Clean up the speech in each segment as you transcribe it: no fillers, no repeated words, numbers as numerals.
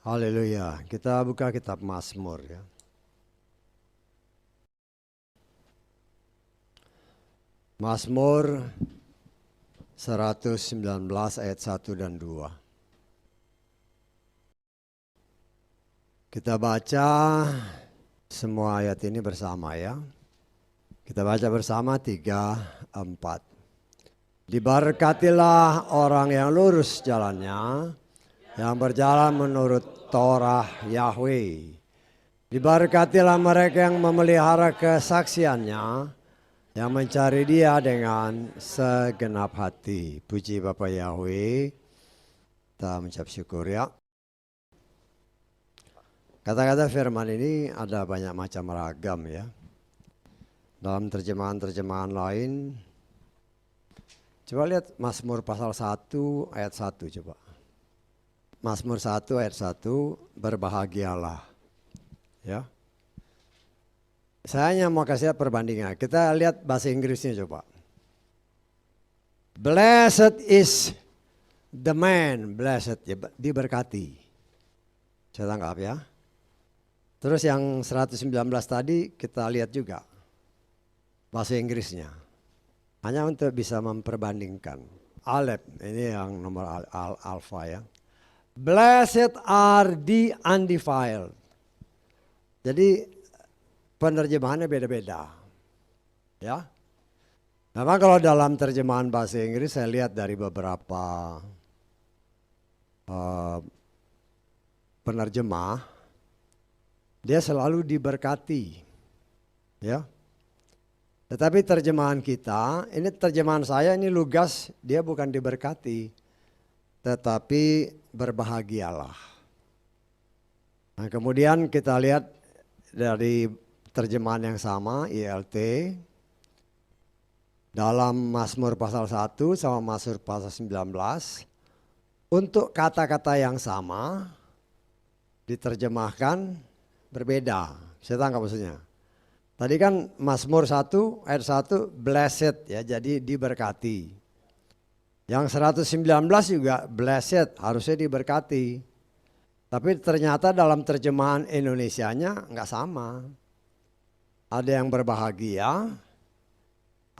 Haleluya. Kita buka kitab Mazmur ya. Mazmur 119 ayat 1 dan 2. Kita baca semua ayat ini bersama ya. Kita baca bersama 3, 4. Diberkatilah orang yang lurus jalannya, yang berjalan menurut Torah Yahweh. Diberkatilah mereka yang memelihara kesaksiannya, yang mencari Dia dengan segenap hati. Puji Bapa Yahweh. Kita mengucap syukur ya. Kata-kata firman ini ada banyak macam ragam ya. Dalam terjemahan-terjemahan lain, coba lihat Mazmur pasal 1 ayat 1 coba. Mazmur 1 ayat 1, berbahagialah. Ya. Saya hanya mau kasih perbandingan. Kita lihat bahasa Inggrisnya coba. Blessed is the man, blessed, ya, diberkati. Saya tangkap ya. Terus yang 119 tadi kita lihat juga bahasa Inggrisnya. Hanya untuk bisa memperbandingkan. Aleph, ini yang nomor alfa ya. Blessed are the undefiled. Jadi penerjemahannya beda-beda. Ya. Memang kalau dalam terjemahan bahasa Inggris saya lihat dari beberapa penerjemah, dia selalu diberkati. Ya. Tetapi terjemahan kita, ini terjemahan saya, ini Lugas, dia bukan diberkati, tetapi berbahagialah. Nah, kemudian kita lihat dari terjemahan yang sama, ILT, dalam Mazmur pasal 1 sama Mazmur pasal 19, untuk kata-kata yang sama diterjemahkan berbeda. Saya tangkap maksudnya. Tadi kan Mazmur 1 ayat 1 blessed ya, jadi diberkati. Yang 119 juga blessed, harusnya diberkati. Tapi ternyata dalam terjemahan Indonesianya nggak sama. Ada yang berbahagia,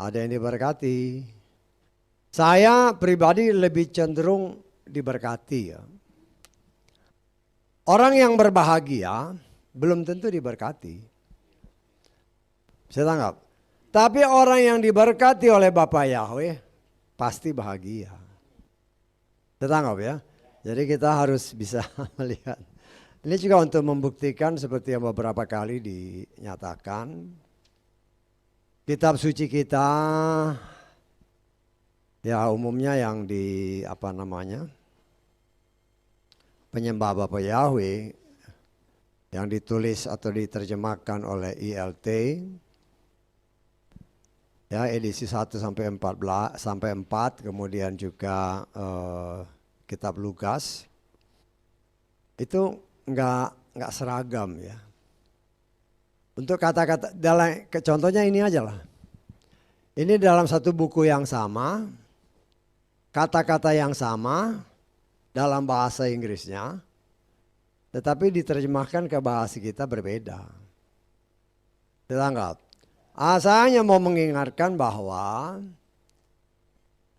ada yang diberkati. Saya pribadi lebih cenderung diberkati ya. Orang yang berbahagia belum tentu diberkati. Saya tangkap. Tapi orang yang diberkati oleh Bapa Yahweh pasti bahagia. Saya tangkap ya. Jadi kita harus bisa melihat. Ini juga untuk membuktikan seperti yang beberapa kali dinyatakan. Kitab suci kita ya umumnya yang di penyembah Bapa Yahweh, yang ditulis atau diterjemahkan oleh ILT ya, edisi 1 sampai 4, kemudian juga kitab Lukas itu enggak seragam ya. Untuk kata-kata, contohnya ini aja lah. Ini dalam satu buku yang sama, kata-kata yang sama dalam bahasa Inggrisnya, tetapi diterjemahkan ke bahasa kita berbeda. Ditangkap. Saya hanya mau mengingatkan bahwa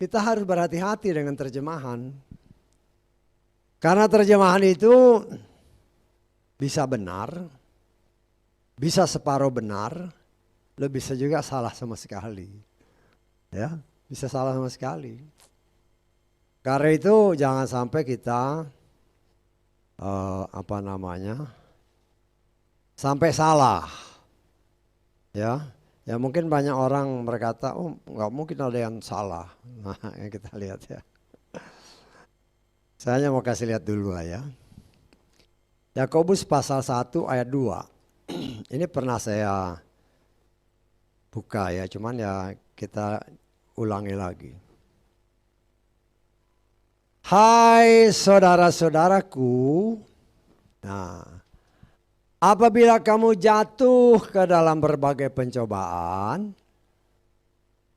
kita harus berhati-hati dengan terjemahan. Karena terjemahan itu bisa benar, bisa separuh benar, bisa juga salah sama sekali. Ya, bisa salah sama sekali. Karena itu jangan sampai kita sampai salah. Ya mungkin banyak orang berkata, oh nggak mungkin ada yang salah. Nah, yang kita lihat ya. Saya hanya mau kasih lihat dulu lah ya. Yakobus pasal 1 ayat 2. Ini pernah saya buka ya, cuman ya kita ulangi lagi. Hai saudara-saudaraku, nah, apabila kamu jatuh ke dalam berbagai pencobaan,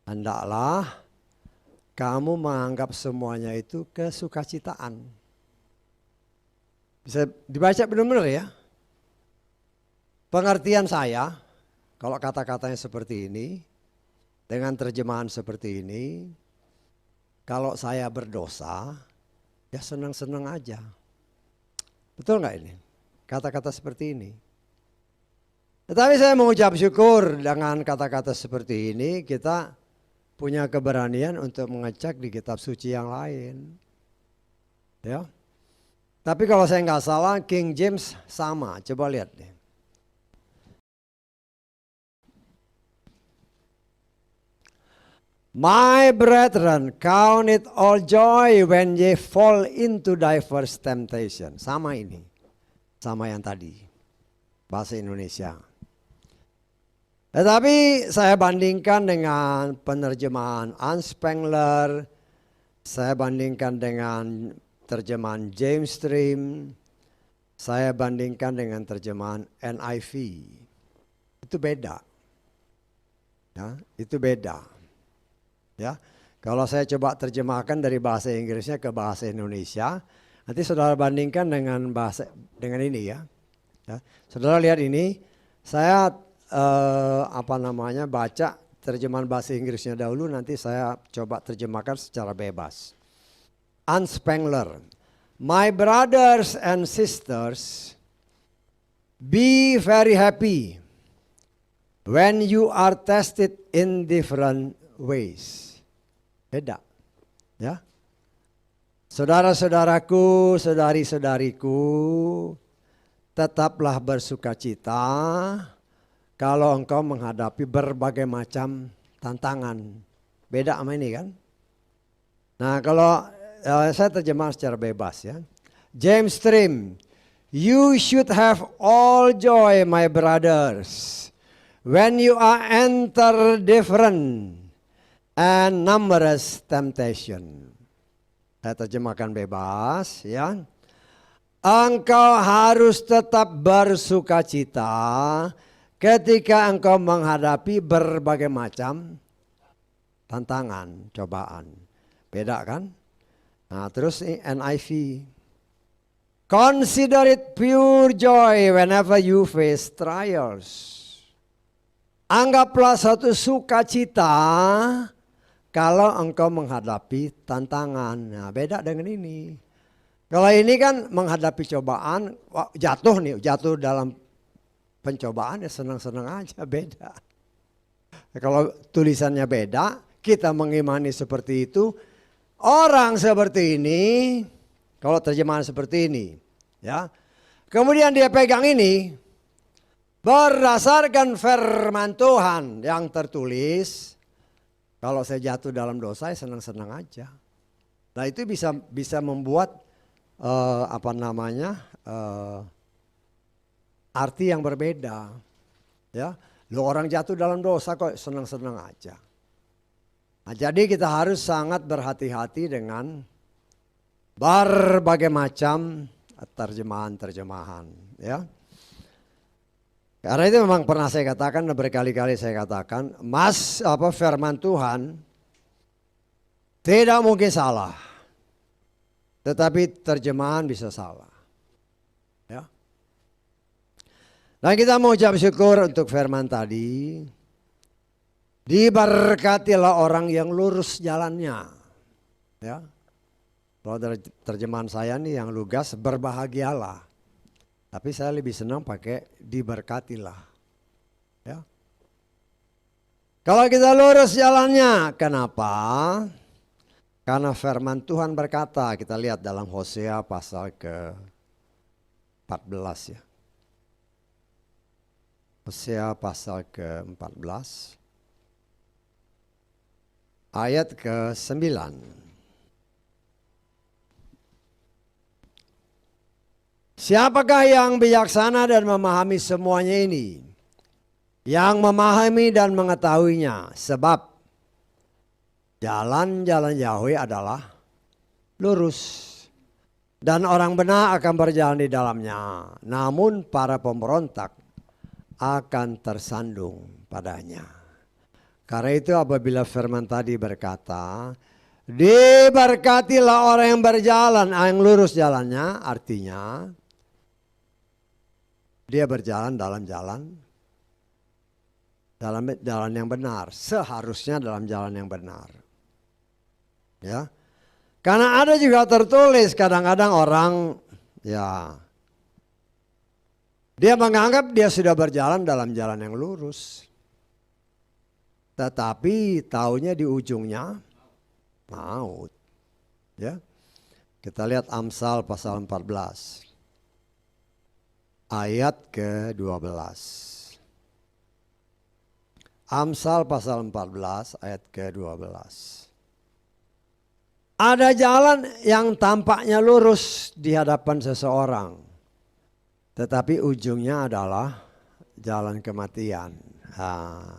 hendaklah kamu menganggap semuanya itu kesukacitaan. Bisa dibaca benar-benar ya. Pengertian saya, kalau kata-katanya seperti ini, dengan terjemahan seperti ini, kalau saya berdosa, ya senang-senang aja. Betul nggak ini? Kata-kata seperti ini. Tetapi saya mengucap syukur dengan kata-kata seperti ini, kita punya keberanian untuk mengecek di kitab suci yang lain. Ya. Tapi kalau saya nggak salah, King James sama. Coba lihat deh. My brethren, count it all joy when ye fall into diverse temptation. Sama ini. Sama yang tadi. Bahasa Indonesia. Tetapi saya bandingkan dengan penerjemahan Hans Spengler. Saya bandingkan dengan terjemahan James Stream. Saya bandingkan dengan terjemahan NIV. Itu beda. Ya, itu beda. Ya, kalau saya coba terjemahkan dari bahasa Inggrisnya ke bahasa Indonesia, nanti saudara bandingkan dengan ini ya. Ya, saudara lihat ini, saya baca terjemahan bahasa Inggrisnya dahulu, nanti saya coba terjemahkan secara bebas. Hans Spengler, my brothers and sisters, be very happy when you are tested in different ways. Beda, ya. Saudara-saudaraku, saudari-saudariku, tetaplah bersukacita kalau engkau menghadapi berbagai macam tantangan. Beda sama ini kan. Nah kalau saya terjemah secara bebas ya. James Stream, you should have all joy my brothers when you are enter different and numerous temptation. Saya terjemahkan bebas ya. Engkau harus tetap bersukacita ketika engkau menghadapi berbagai macam tantangan, cobaan. Beda kan? Nah, terus ini NIV. Consider it pure joy whenever you face trials. Anggaplah satu sukacita kalau engkau menghadapi tantangan. Nah, beda dengan ini. Kalau ini kan menghadapi cobaan, jatuh dalam pencobaan ya senang-senang aja, beda. Kalau tulisannya beda, kita mengimani seperti itu. Orang seperti ini, kalau terjemahan seperti ini, ya. Kemudian dia pegang ini, berdasarkan firman Tuhan yang tertulis. Kalau saya jatuh dalam dosa, saya senang-senang aja. Nah itu bisa membuat arti yang berbeda. Ya, lo orang jatuh dalam dosa kok senang-senang aja. Nah, jadi kita harus sangat berhati-hati dengan berbagai macam terjemahan-terjemahan. Ya. Karena itu memang pernah saya katakan, berkali-kali saya katakan, firman Tuhan tidak mungkin salah. Tetapi terjemahan bisa salah. Ya. Dan kita mau ucap syukur untuk firman tadi. Diberkatilah orang yang lurus jalannya. Ya. Kalau dari terjemahan saya nih yang lugas, berbahagialah. Tapi saya lebih senang pakai diberkatilah. Ya. Kalau kita lurus jalannya, kenapa? Karena firman Tuhan berkata, kita lihat dalam Hosea pasal ke-14 ya. Hosea pasal ke-14 ayat ke-9. Siapakah yang bijaksana dan memahami semuanya ini? Yang memahami dan mengetahuinya, sebab jalan-jalan Yahweh adalah lurus. Dan orang benar akan berjalan di dalamnya. Namun para pemberontak akan tersandung padanya. Karena itu apabila firman tadi berkata, Diberkatilah orang yang berjalan, yang lurus jalannya, artinya dia berjalan dalam jalan yang benar, seharusnya dalam jalan yang benar. Ya. Karena ada juga tertulis kadang-kadang orang ya dia menganggap dia sudah berjalan dalam jalan yang lurus. Tetapi taunya di ujungnya maut. Ya. Kita lihat Amsal pasal 14. Ayat ke-12. Amsal pasal 14 ayat ke-12. Ada jalan yang tampaknya lurus di hadapan seseorang, tetapi ujungnya adalah jalan kematian. Nah,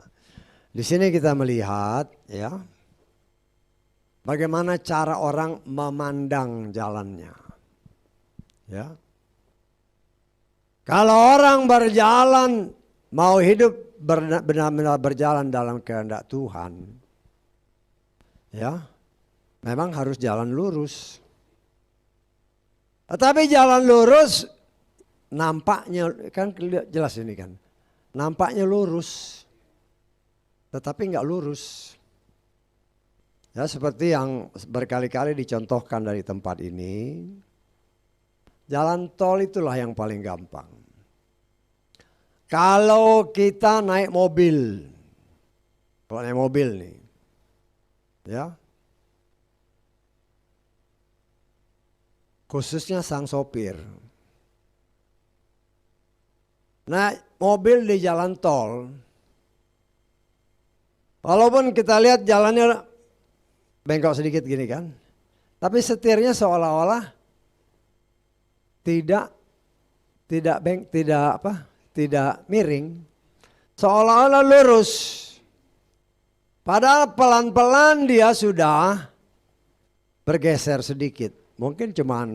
di sini kita melihat ya bagaimana cara orang memandang jalannya. Ya. Kalau orang berjalan mau hidup benar-benar berjalan dalam kehendak Tuhan, ya, memang harus jalan lurus. Tetapi jalan lurus nampaknya kan jelas ini kan, nampaknya lurus, tetapi nggak lurus. Ya, seperti yang berkali-kali dicontohkan dari tempat ini, jalan tol itulah yang paling gampang. Kalau kita naik mobil, kalau naik mobil nih, ya, khususnya sang sopir, naik mobil di jalan tol, walaupun kita lihat jalannya bengkok sedikit gini kan, tapi setirnya seolah-olah tidak miring, seolah-olah lurus. Padahal pelan-pelan dia sudah bergeser sedikit. Mungkin cuma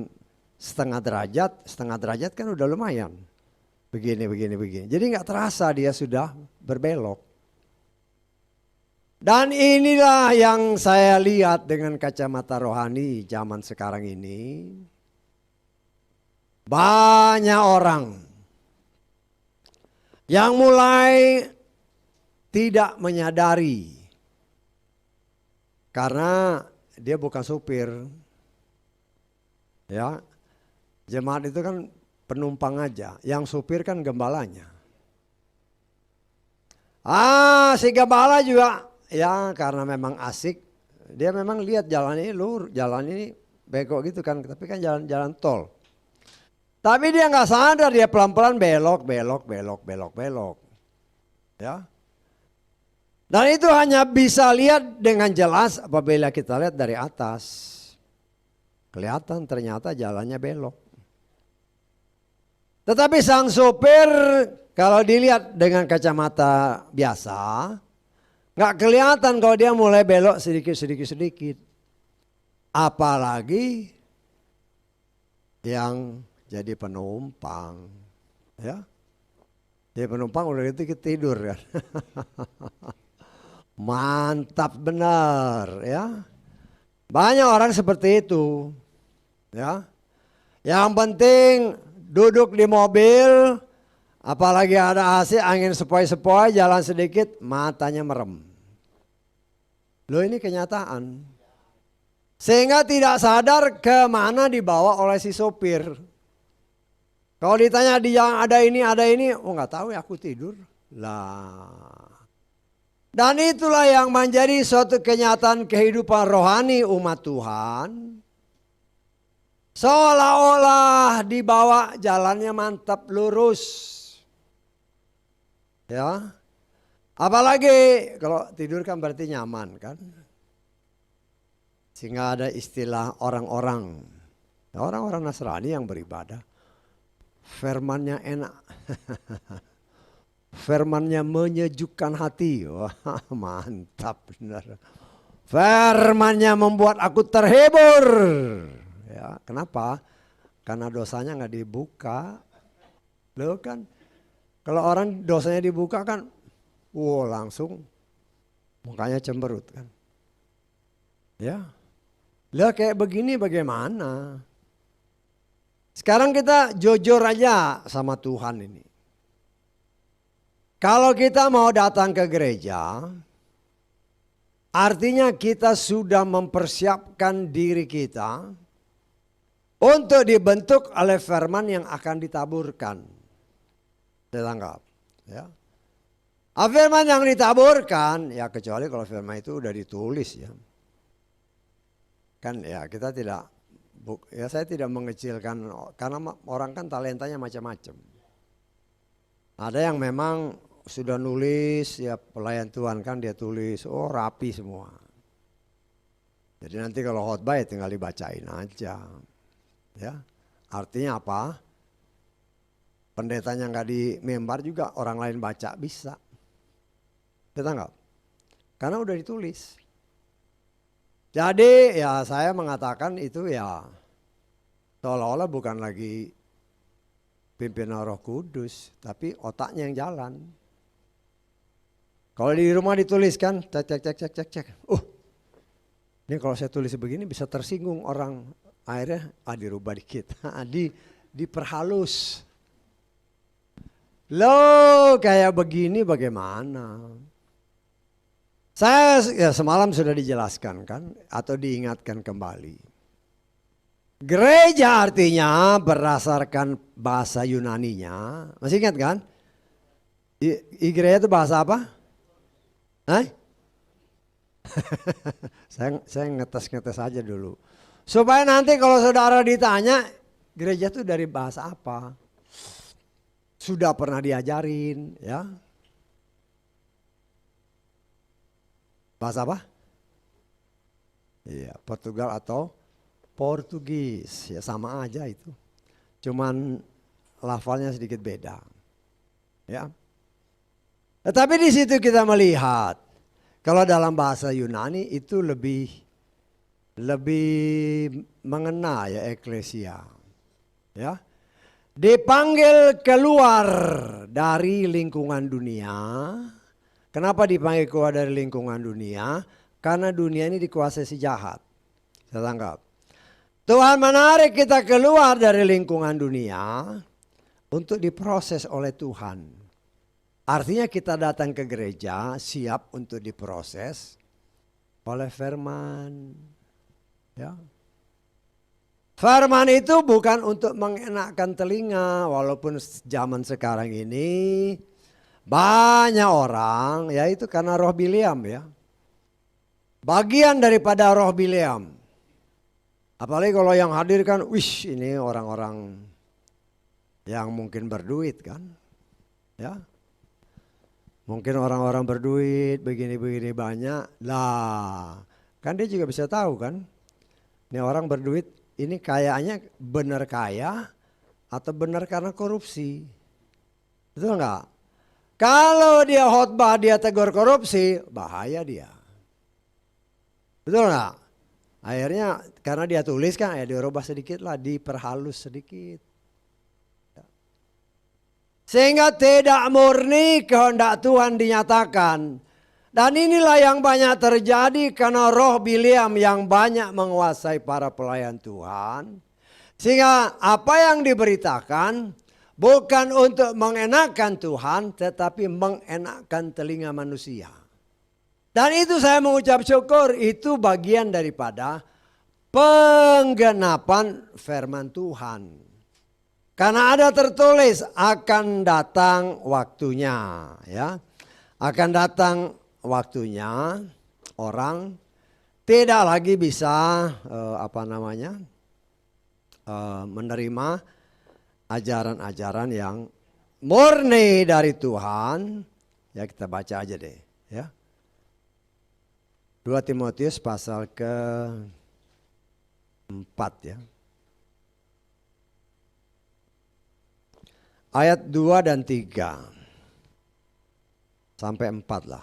setengah derajat kan udah lumayan. Begini. Jadi nggak terasa dia sudah berbelok. Dan inilah yang saya lihat dengan kacamata rohani zaman sekarang ini. Banyak orang yang mulai tidak menyadari karena dia bukan supir. Ya, jemaat itu kan penumpang aja, yang supir kan gembalanya. Si gembala juga ya karena memang asik, dia memang lihat jalan ini bengkok gitu kan, tapi kan jalan tol. Tapi dia nggak sadar, dia pelan-pelan belok. Ya. Dan itu hanya bisa lihat dengan jelas apabila kita lihat dari atas. Kelihatan ternyata jalannya belok. Tetapi sang sopir kalau dilihat dengan kacamata biasa, nggak kelihatan kalau dia mulai belok sedikit. Apalagi yang jadi penumpang, ya. Jadi penumpang udah gitu tidur kan. Mantap benar, ya. Banyak orang seperti itu, ya. Yang penting duduk di mobil, apalagi ada AC, angin sepoi-sepoi, jalan sedikit, matanya merem. Loh, ini kenyataan. Sehingga tidak sadar kemana dibawa oleh si sopir. Kalau ditanya di yang ada ini, oh nggak tahu ya, aku tidur. Lah. Dan itulah yang menjadi suatu kenyataan kehidupan rohani umat Tuhan. Seolah-olah dibawa jalannya mantap lurus. Ya. Apalagi kalau tidur kan berarti nyaman kan. Sehingga ada istilah orang-orang Nasrani yang beribadah. Firmannya enak. Firmannya menyejukkan hati. Wah, mantap benar. Firmannya membuat aku terhibur. Ya, kenapa? Karena dosanya nggak dibuka. Loh kan, kalau orang dosanya dibuka kan, langsung mukanya cemberut kan. Ya, Lah kayak begini bagaimana? Sekarang kita jujur aja sama Tuhan ini. Kalau kita mau datang ke gereja, artinya kita sudah mempersiapkan diri kita untuk dibentuk oleh firman yang akan ditaburkan. Saya tangkap. Ya. Firman yang ditaburkan, ya kecuali kalau firman itu udah ditulis ya. Kan ya kita tidak, ya saya tidak mengecilkan, karena orang kan talentanya macam-macam. Ada yang memang sudah nulis, ya pelayan Tuhan kan dia tulis, oh rapi semua. Jadi nanti kalau khotbah ya tinggal dibacain aja. Ya, artinya apa? Pendetanya nggak di mimbar juga orang lain baca bisa. Kita nggak? Karena udah ditulis. Jadi ya saya mengatakan itu ya seolah-olah bukan lagi pimpinan Roh Kudus, tapi otaknya yang jalan. Kalau di rumah dituliskan, cek. Ini kalau saya tulis begini bisa tersinggung orang, akhirnya dirubah dikit, diperhalus. Loh kayak begini bagaimana? Saya ya semalam sudah dijelaskan kan, atau diingatkan kembali. Gereja artinya berdasarkan bahasa Yunaninya, masih ingat kan? Gereja itu bahasa apa? Saya ngetes aja dulu. Supaya nanti kalau saudara ditanya, gereja itu dari bahasa apa? Sudah pernah diajarin ya. Bahasa apa? Iya, Portugal atau Portugis. Ya sama aja itu. Cuman lafalnya sedikit beda. Ya. Tetapi di situ kita melihat kalau dalam bahasa Yunani itu lebih mengena ya eklesia. Ya. Dipanggil keluar dari lingkungan dunia. Kenapa dipanggil keluar dari lingkungan dunia? Karena dunia ini dikuasai si jahat. Saya tangkap. Tuhan menarik kita keluar dari lingkungan dunia untuk diproses oleh Tuhan. Artinya kita datang ke gereja siap untuk diproses oleh firman. Ya. Firman itu bukan untuk mengenakkan telinga, walaupun zaman sekarang ini banyak orang, ya itu karena roh Bileam ya. Bagian daripada roh Bileam. Apalagi kalau yang hadir kan, wish ini orang-orang yang mungkin berduit kan. Ya. Mungkin orang-orang berduit begini-begini banyak. Lah, kan dia juga bisa tahu kan. Ini orang berduit, ini kayaknya benar kaya atau benar karena korupsi. Betul enggak? Kalau dia khotbah dia tegur korupsi, bahaya dia. Betul enggak? Akhirnya karena dia tulis kan, ya dirubah sedikit lah, diperhalus sedikit. Sehingga tidak murni kehendak Tuhan dinyatakan. Dan inilah yang banyak terjadi karena roh Bileam yang banyak menguasai para pelayan Tuhan. Sehingga apa yang diberitakan bukan untuk mengenakkan Tuhan, tetapi mengenakkan telinga manusia. Dan itu saya mengucap syukur, itu bagian daripada penggenapan firman Tuhan. Karena ada tertulis akan datang waktunya, ya. Akan datang waktunya orang tidak lagi bisa menerima ajaran-ajaran yang murni dari Tuhan. Ya kita baca aja deh ya. 2 Timotius pasal ke-4 ya. Ayat 2 dan 3 sampai 4 lah.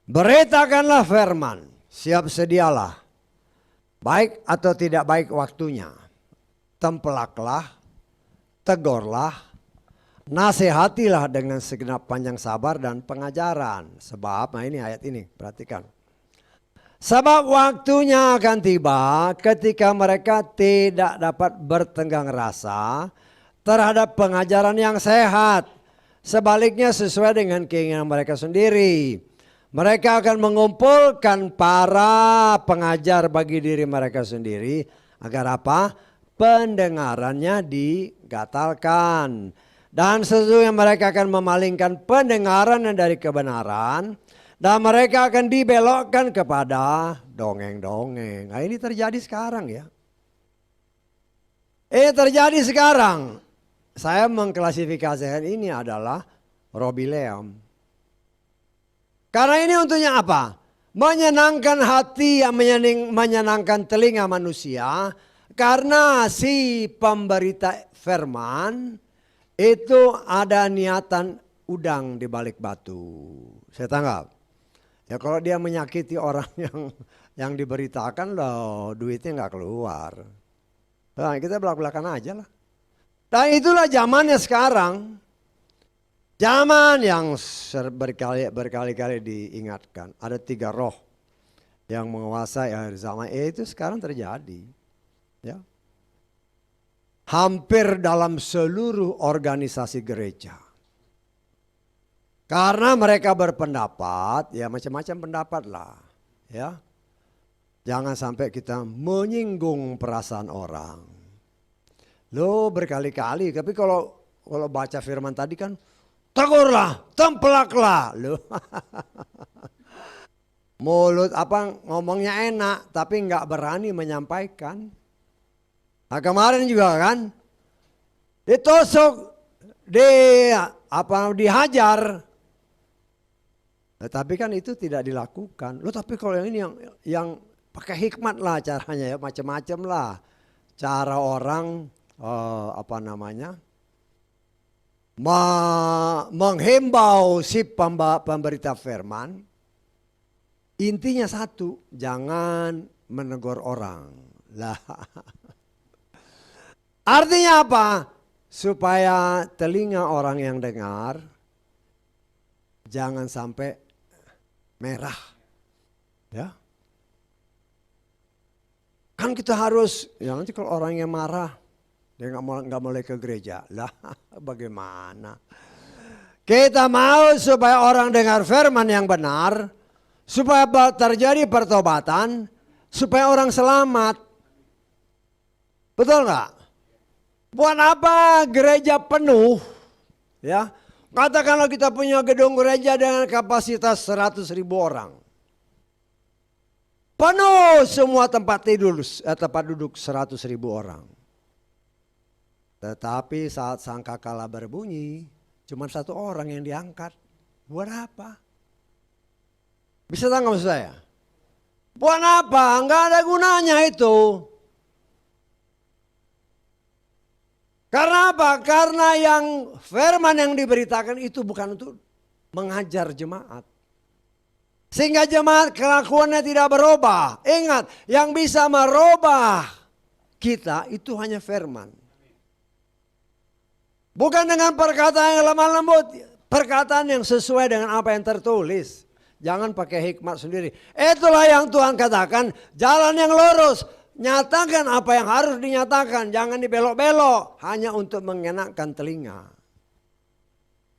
Beritakanlah firman, siap sedialah, baik atau tidak baik waktunya. Tempelaklah, tegurlah, nasihatilah dengan segenap panjang sabar dan pengajaran. Sebab, nah ini ayat ini, perhatikan. Sebab waktunya akan tiba ketika mereka tidak dapat bertenggang rasa terhadap pengajaran yang sehat. Sebaliknya sesuai dengan keinginan mereka sendiri. Mereka akan mengumpulkan para pengajar bagi diri mereka sendiri. Agar apa? Pendengarannya digatalkan. Dan sesungguhnya mereka akan memalingkan pendengaran dari kebenaran. Dan mereka akan dibelokkan kepada dongeng-dongeng. Nah, ini terjadi sekarang ya. Ini terjadi sekarang. Saya mengklasifikasikan ini adalah Robileam. Karena ini untuknya apa? Menyenangkan hati, menyenangkan telinga manusia. Karena si pemberita firman itu ada niatan udang di balik batu. Saya tanggap. Ya kalau dia menyakiti orang yang diberitakan loh, duitnya nggak keluar. Nah, kita belak-belakan aja lah. Dan itulah zamannya sekarang. Zaman yang berkali-kali diingatkan. Ada 3 roh yang menguasai akhir zaman. Itu sekarang terjadi. Ya. Hampir dalam seluruh organisasi gereja. Karena mereka berpendapat, ya macam-macam pendapat lah. Ya. Jangan sampai kita menyinggung perasaan orang. Loh berkali-kali, tapi kalau baca firman tadi kan, tegurlah, tempelaklah. Loh. Mulut apa ngomongnya enak, tapi nggak berani menyampaikan. Nah kemarin juga kan, ditusuk, dihajar. Tapi kan itu tidak dilakukan. Loh tapi kalau yang ini yang pakai hikmat lah caranya ya, macam-macam lah. Cara orang menghimbau si pemberita firman. Intinya satu, jangan menegur orang. Lah. Artinya apa? Supaya telinga orang yang dengar jangan sampai merah, ya. Kan kita harus, ya nanti kalau orangnya marah, dia nggak mulai ke gereja, lah bagaimana? Kita mau supaya orang dengar firman yang benar, supaya terjadi pertobatan, supaya orang selamat, betul nggak? Buat apa gereja penuh, ya? Katakanlah kita punya gedung gereja dengan kapasitas 100.000 orang. Penuh semua tempat duduk 100.000 orang. Tetapi saat sangkakala berbunyi, cuma 1 orang yang diangkat. Buat apa? Bisa tangkap maksud saya? Buat apa? Enggak ada gunanya itu. Karena apa? Karena yang firman yang diberitakan itu bukan untuk mengajar jemaat. Sehingga jemaat kelakuannya tidak berubah. Ingat, yang bisa merubah kita itu hanya firman. Bukan dengan perkataan yang lemah lembut. Perkataan yang sesuai dengan apa yang tertulis. Jangan pakai hikmat sendiri. Itulah yang Tuhan katakan, jalan yang lurus. Nyatakan apa yang harus dinyatakan, jangan dibelok-belok, hanya untuk mengenakkan telinga.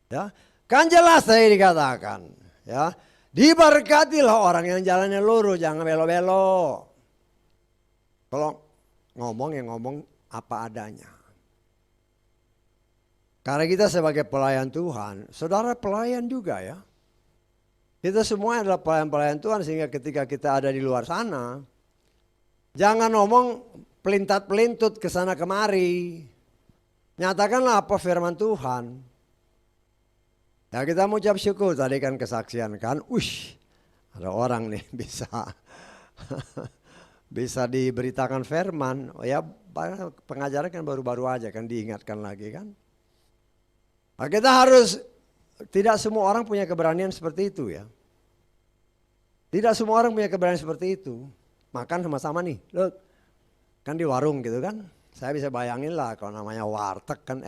Ya, kan jelas tadi dikatakan, ya. Diberkatilah orang yang jalannya lurus, jangan belok-belok. Kalau ngomong ya ngomong apa adanya. Karena kita sebagai pelayan Tuhan, saudara pelayan juga ya. Kita semua adalah pelayan-pelayan Tuhan sehingga ketika kita ada di luar sana, jangan ngomong pelintat-pelintut ke sana kemari. Nyatakanlah apa firman Tuhan. Ya kita mengucap syukur tadi kan kesaksian kan. Ada orang nih bisa diberitakan firman. Oh ya pengajaran kan baru-baru aja kan diingatkan lagi kan. Nah, kita harus, tidak semua orang punya keberanian seperti itu ya. Tidak semua orang punya keberanian seperti itu. Makan sama-sama nih, loh, kan di warung gitu kan. Saya bisa bayangin lah kalau namanya warteg kan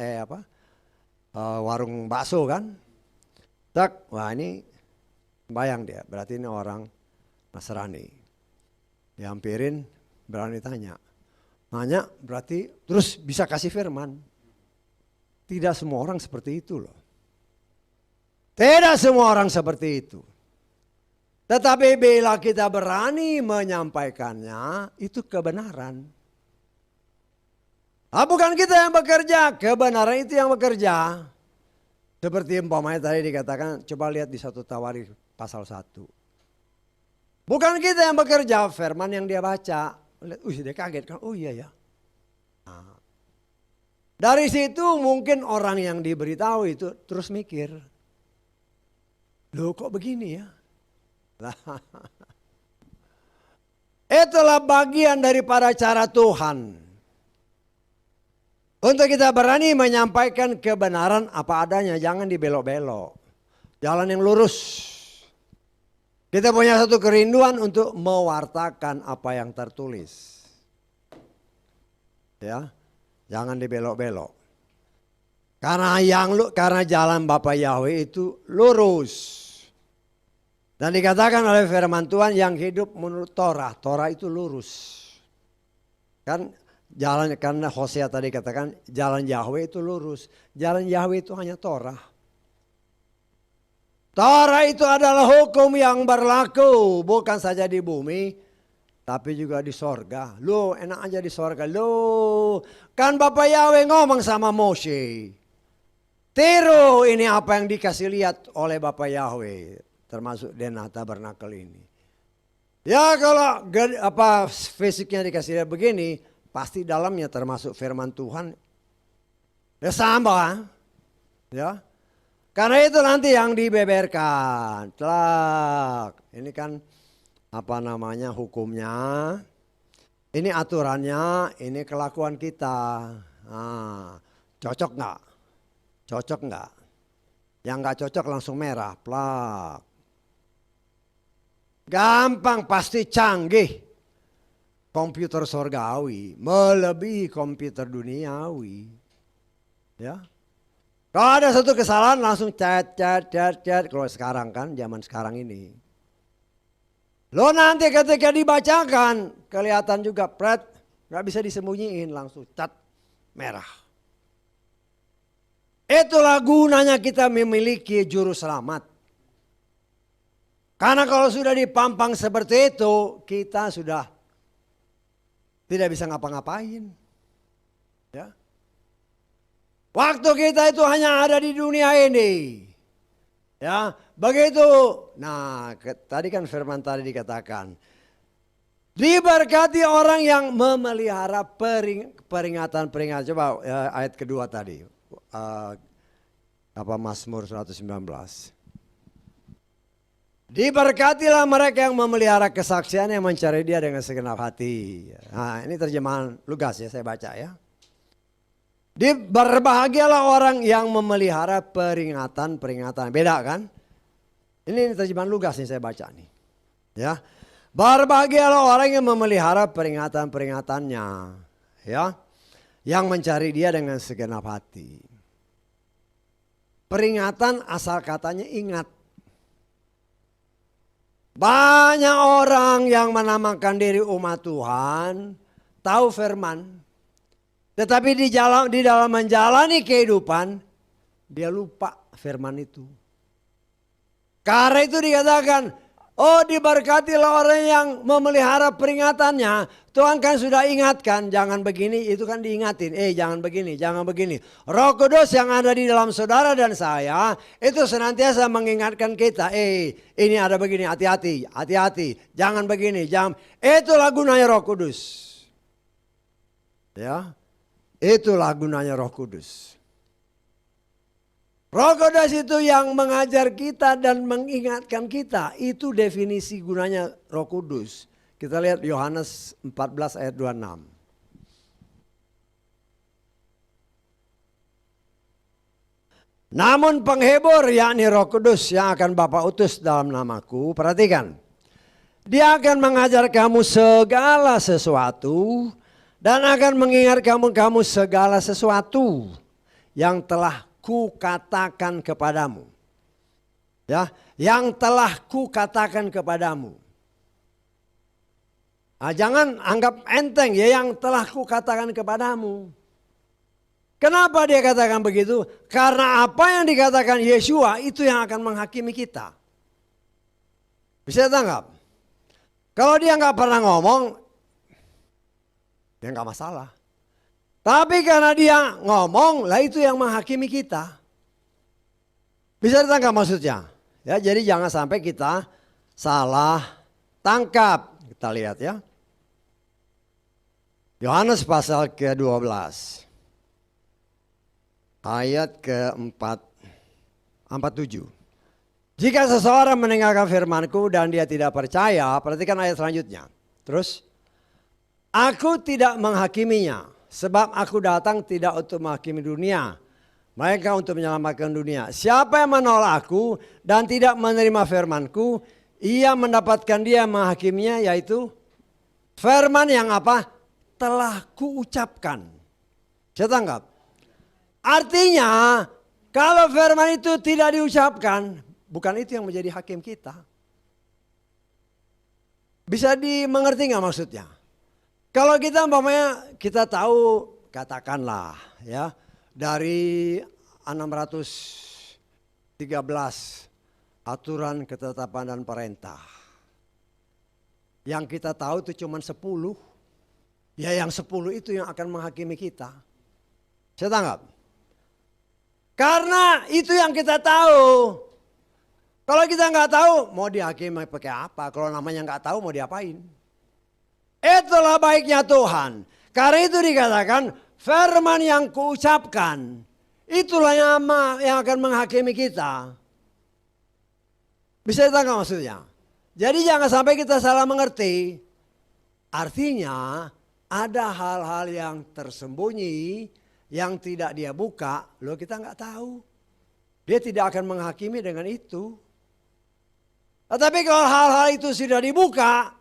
warung bakso kan. Wah ini bayang dia, berarti ini orang Nasrani. Dihampirin, berani tanya. Nanya berarti terus bisa kasih firman. Tidak semua orang seperti itu loh. Tidak semua orang seperti itu. Tetapi bila kita berani menyampaikannya, itu kebenaran. Bukan kita yang bekerja, kebenaran itu yang bekerja. Seperti umpamanya tadi dikatakan, coba lihat di 1 Tawarikh pasal 1. Bukan kita yang bekerja, firman yang dia baca. Lihat, dia kaget kan, oh iya ya. Nah, dari situ mungkin orang yang diberitahu itu terus mikir. Loh kok begini ya? Itulah bagian daripada cara Tuhan. Untuk kita berani menyampaikan kebenaran apa adanya, jangan dibelok-belok. Jalan yang lurus. Kita punya satu kerinduan untuk mewartakan apa yang tertulis. Ya, jangan dibelok-belok. Karena jalan Bapa Yahweh itu lurus. Dan dikatakan oleh firman Tuhan yang hidup menurut Torah. Torah itu lurus. Kan jalan, karena Hosea tadi katakan jalan Yahweh itu lurus. Jalan Yahweh itu hanya Torah. Torah itu adalah hukum yang berlaku. Bukan saja di bumi, tapi juga di sorga. Loh enak aja di sorga. Loh kan Bapak Yahweh ngomong sama Moshe. Tiru ini apa yang dikasih lihat oleh Bapak Yahweh. Termasuk denah tabernakel ini. Ya kalau fisiknya dikasih lihat begini, pasti dalamnya termasuk firman Tuhan. Ya sama. Ya. Karena itu nanti yang dibeberkan. Telak. Ini kan hukumnya. Ini aturannya, ini kelakuan kita. Nah, cocok nggak? Cocok nggak? Yang nggak cocok langsung merah. Plak. Gampang, pasti canggih. Komputer sorgawi melebihi komputer duniawi. Ya. Kalau ada satu kesalahan langsung cat. Kalau sekarang kan, zaman sekarang ini. Lo nanti ketika dibacakan, kelihatan juga pret, gak bisa disembunyiin, langsung cat merah. Itulah gunanya kita memiliki juru selamat. Karena kalau sudah dipampang seperti itu, kita sudah tidak bisa ngapa-ngapain. Ya. Waktu kita itu hanya ada di dunia ini. Ya, begitu. Nah, tadi kan firman tadi dikatakan, diberkati orang yang memelihara peringatan-peringatan. Coba ayat kedua tadi. Mazmur 119. Diberkatilah mereka yang memelihara kesaksian, yang mencari dia dengan segenap hati. Nah, ini terjemahan Lukas ya, saya baca ya. Berbahagialah orang yang memelihara peringatan-peringatan. Beda kan? Ini terjemahan Lukas nih saya baca nih. Ya. Berbahagialah orang yang memelihara peringatan-peringatannya. Ya. Yang mencari dia dengan segenap hati. Peringatan asal katanya ingat. Banyak orang yang menamakan diri umat Tuhan, tahu firman, tetapi di dalam menjalani kehidupan, dia lupa firman itu. Karena itu dikatakan, oh diberkatilah orang yang memelihara peringatannya. Tuhan kan sudah ingatkan, jangan begini, itu kan diingatin. Jangan begini, jangan begini. Roh Kudus yang ada di dalam saudara dan saya, itu senantiasa mengingatkan kita. Ini ada begini, hati-hati, hati-hati. Jangan begini, jangan. Itulah gunanya Roh Kudus. Ya, itulah gunanya Roh Kudus. Roh Kudus itu yang mengajar kita dan mengingatkan kita. Itu definisi gunanya Roh Kudus. Kita lihat Yohanes 14 ayat 26. Namun penghibur yakni Roh Kudus yang akan Bapa utus dalam namaku. Perhatikan. Dia akan mengajar kamu segala sesuatu dan akan mengingat kamu segala sesuatu yang telah kukatakan kepadamu. Ya, yang telah kukatakan kepadamu. Jangan anggap enteng ya yang telah kukatakan kepadamu. Kenapa dia katakan begitu? Karena apa yang dikatakan Yeshua itu yang akan menghakimi kita. Bisa tangkap? Kalau dia nggak pernah ngomong, ya nggak masalah. Tapi karena dia ngomong, lah itu yang menghakimi kita. Bisa ditangkap maksudnya? Ya, jadi jangan sampai kita salah tangkap. Kita lihat ya. Yohanes pasal ke-12. Ayat ke-47. Jika seseorang mendengarkan firman-Ku dan dia tidak percaya, perhatikan ayat selanjutnya. Terus, aku tidak menghakiminya, sebab aku datang tidak untuk menghakimi dunia, melainkan untuk menyelamatkan dunia. Siapa yang menolak aku dan tidak menerima firman-Ku, ia mendapatkan dia menghakiminya, yaitu firman yang apa? Telah kuucapkan. Saya tangkap. Artinya, kalau firman itu tidak diucapkan, bukan itu yang menjadi hakim kita. Bisa dimengerti nggak maksudnya? Kalau kita umpamanya kita tahu, katakanlah ya, dari 613 aturan, ketetapan dan perintah. Yang kita tahu itu cuma 10. Ya yang 10 itu yang akan menghakimi kita. Saya tanggap. Karena itu yang kita tahu. Kalau kita nggak tahu, mau dihakimi pakai apa? Kalau namanya nggak tahu, mau diapain? Itulah baiknya Tuhan. Karena itu dikatakan, firman yang kuucapkan, itulah yang akan menghakimi kita. Bisa ditangkap maksudnya? Jadi jangan sampai kita salah mengerti. Artinya ada hal-hal yang tersembunyi, yang tidak dia buka, loh kita nggak tahu. Dia tidak akan menghakimi dengan itu. Tetapi kalau hal-hal itu sudah dibuka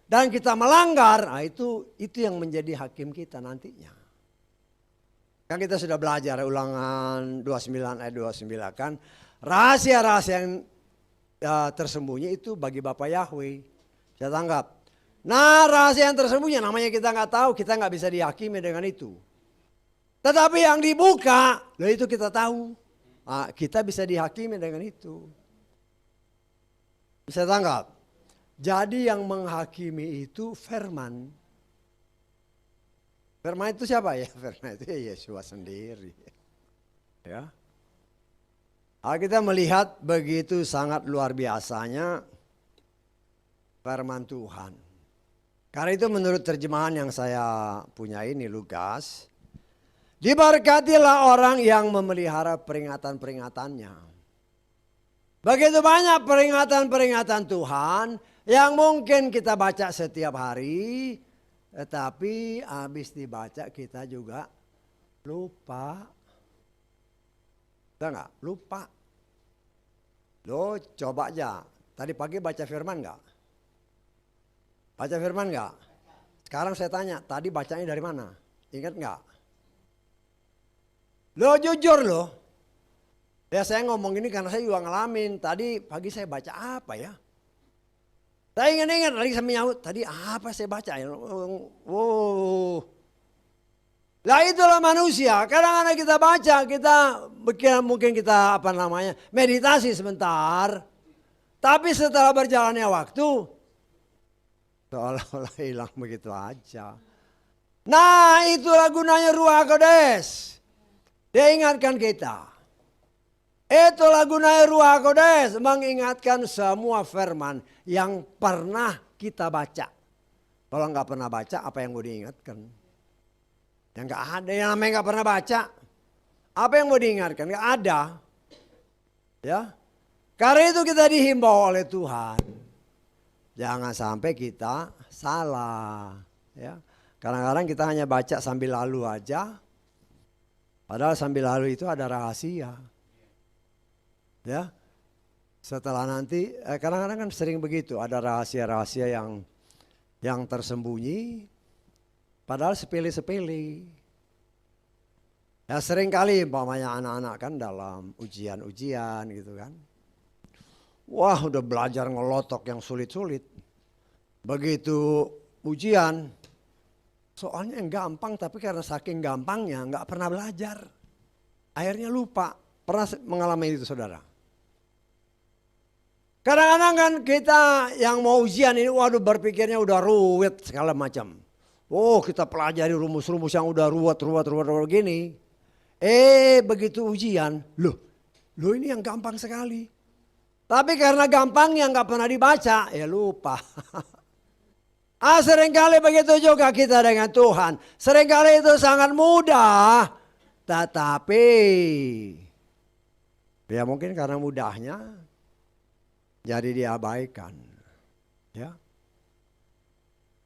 dan kita melanggar, nah itu yang menjadi hakim kita nantinya. Kan kita sudah belajar Ulangan 29 ayat 29 kan, rahasia-rahasia yang tersembunyi itu bagi Bapa Yahweh. Saya tanggap. Nah rahasia yang tersembunyi namanya kita nggak tahu, kita nggak bisa dihakimi dengan itu. Tetapi yang dibuka, loh itu kita tahu. Nah, kita bisa dihakimi dengan itu. Bisa tanggap. Jadi yang menghakimi itu firman. Firman itu siapa ya? Firman itu ya Yesus sendiri. Ya. Kita melihat begitu sangat luar biasanya firman Tuhan. Karena itu menurut terjemahan yang saya punya ini Lukas, diberkatilah orang yang memelihara peringatan-peringatannya. Begitu banyak peringatan-peringatan Tuhan yang mungkin kita baca setiap hari, tetapi habis dibaca kita juga lupa. Kita nggak? Lupa. Lo coba aja. Tadi pagi baca firman nggak? Baca firman nggak? Sekarang saya tanya, tadi bacanya dari mana? Ingat nggak? Lo jujur lo. Ya saya ngomong ini karena saya juga ngalamin. Tadi pagi saya baca apa ya? Saya ingat-ingat lagi saya menyahut. Tadi apa saya baca ya? Wow. Lah itulah manusia. Kadang-kadang kita baca, kita mungkin kita meditasi sebentar. Tapi setelah berjalannya waktu, seolah-olah hilang begitu aja. Nah itulah gunanya Ruach Kodes. Dia ingatkan kita. Itulah gunanya Ruach Kodes, mengingatkan semua firman yang pernah kita baca. Kalau nggak pernah baca, apa yang mau diingatkan? Yang nggak ada, yang namanya nggak pernah baca. Apa yang mau diingatkan? Nggak ada. Ya, karena itu kita dihimbau oleh Tuhan. Jangan sampai kita salah. Ya, kadang-kadang kita hanya baca sambil lalu aja. Padahal sambil lalu itu ada rahasia. Ya, setelah nanti kadang-kadang kan sering begitu, ada rahasia-rahasia yang tersembunyi, padahal sepele-sepele. Ya sering kali umpamanya anak-anak kan dalam ujian-ujian gitu kan. Wah udah belajar ngelotok yang sulit-sulit. Begitu ujian, soalnya yang gampang tapi karena saking gampangnya nggak pernah belajar. Akhirnya lupa. Pernah mengalami itu saudara? Kadang-kadang kan kita yang mau ujian ini, waduh berpikirnya udah ruwet segala macam. Oh kita pelajari rumus-rumus yang udah ruwet gini. Begitu ujian, loh ini yang gampang sekali. Tapi karena gampangnya nggak pernah dibaca, ya lupa. Seringkali begitu juga kita dengan Tuhan. Seringkali itu sangat mudah, tetapi ya mungkin karena mudahnya jadi diabaikan. Ya.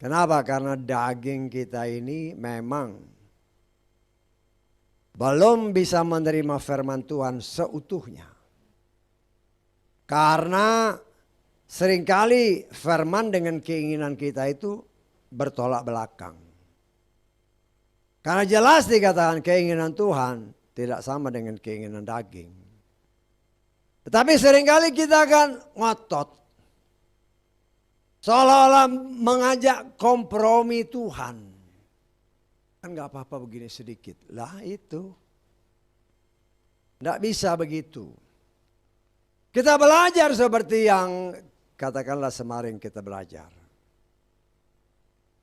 Kenapa? Karena daging kita ini memang belum bisa menerima firman Tuhan seutuhnya. Karena seringkali firman dengan keinginan kita itu bertolak belakang. Karena jelas dikatakan keinginan Tuhan tidak sama dengan keinginan daging. Tetapi seringkali kita akan ngotot. Seolah-olah mengajak kompromi Tuhan. Kan gak apa-apa begini sedikit. Lah itu. Tidak bisa begitu. Kita belajar seperti yang katakanlah semarin kita belajar.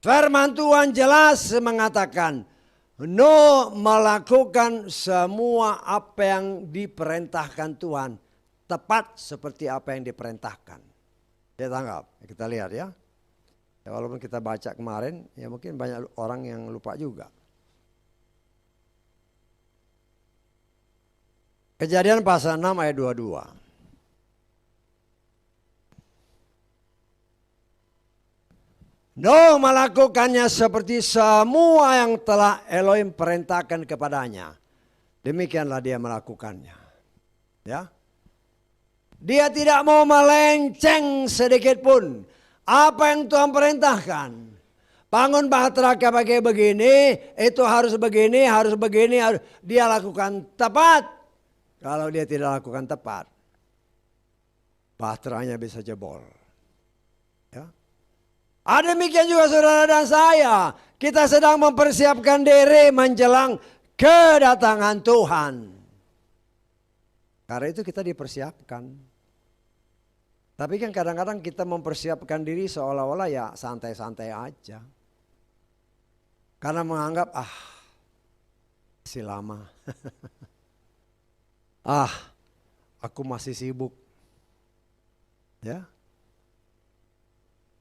Firman Tuhan jelas mengatakan. No melakukan semua apa yang diperintahkan Tuhan. Tepat seperti apa yang diperintahkan. Ya tangkap, kita lihat ya. Walaupun kita baca kemarin, ya mungkin banyak orang yang lupa juga. Kejadian pasal 6 ayat 22. No melakukannya seperti semua yang telah Elohim perintahkan kepadanya. Demikianlah dia melakukannya. Ya. Dia tidak mau melenceng sedikit pun. Apa yang Tuhan perintahkan. Bangun bahtera kayak begini, itu harus begini, harus begini. Dia lakukan tepat. Kalau dia tidak lakukan tepat, bahteranya bisa jebol. Ya. Demikian juga saudara dan saya. Kita sedang mempersiapkan diri menjelang kedatangan Tuhan. Karena itu kita dipersiapkan. Tapi kan kadang-kadang kita mempersiapkan diri seolah-olah ya santai-santai aja. Karena menganggap masih lama. Aku masih sibuk. Ya.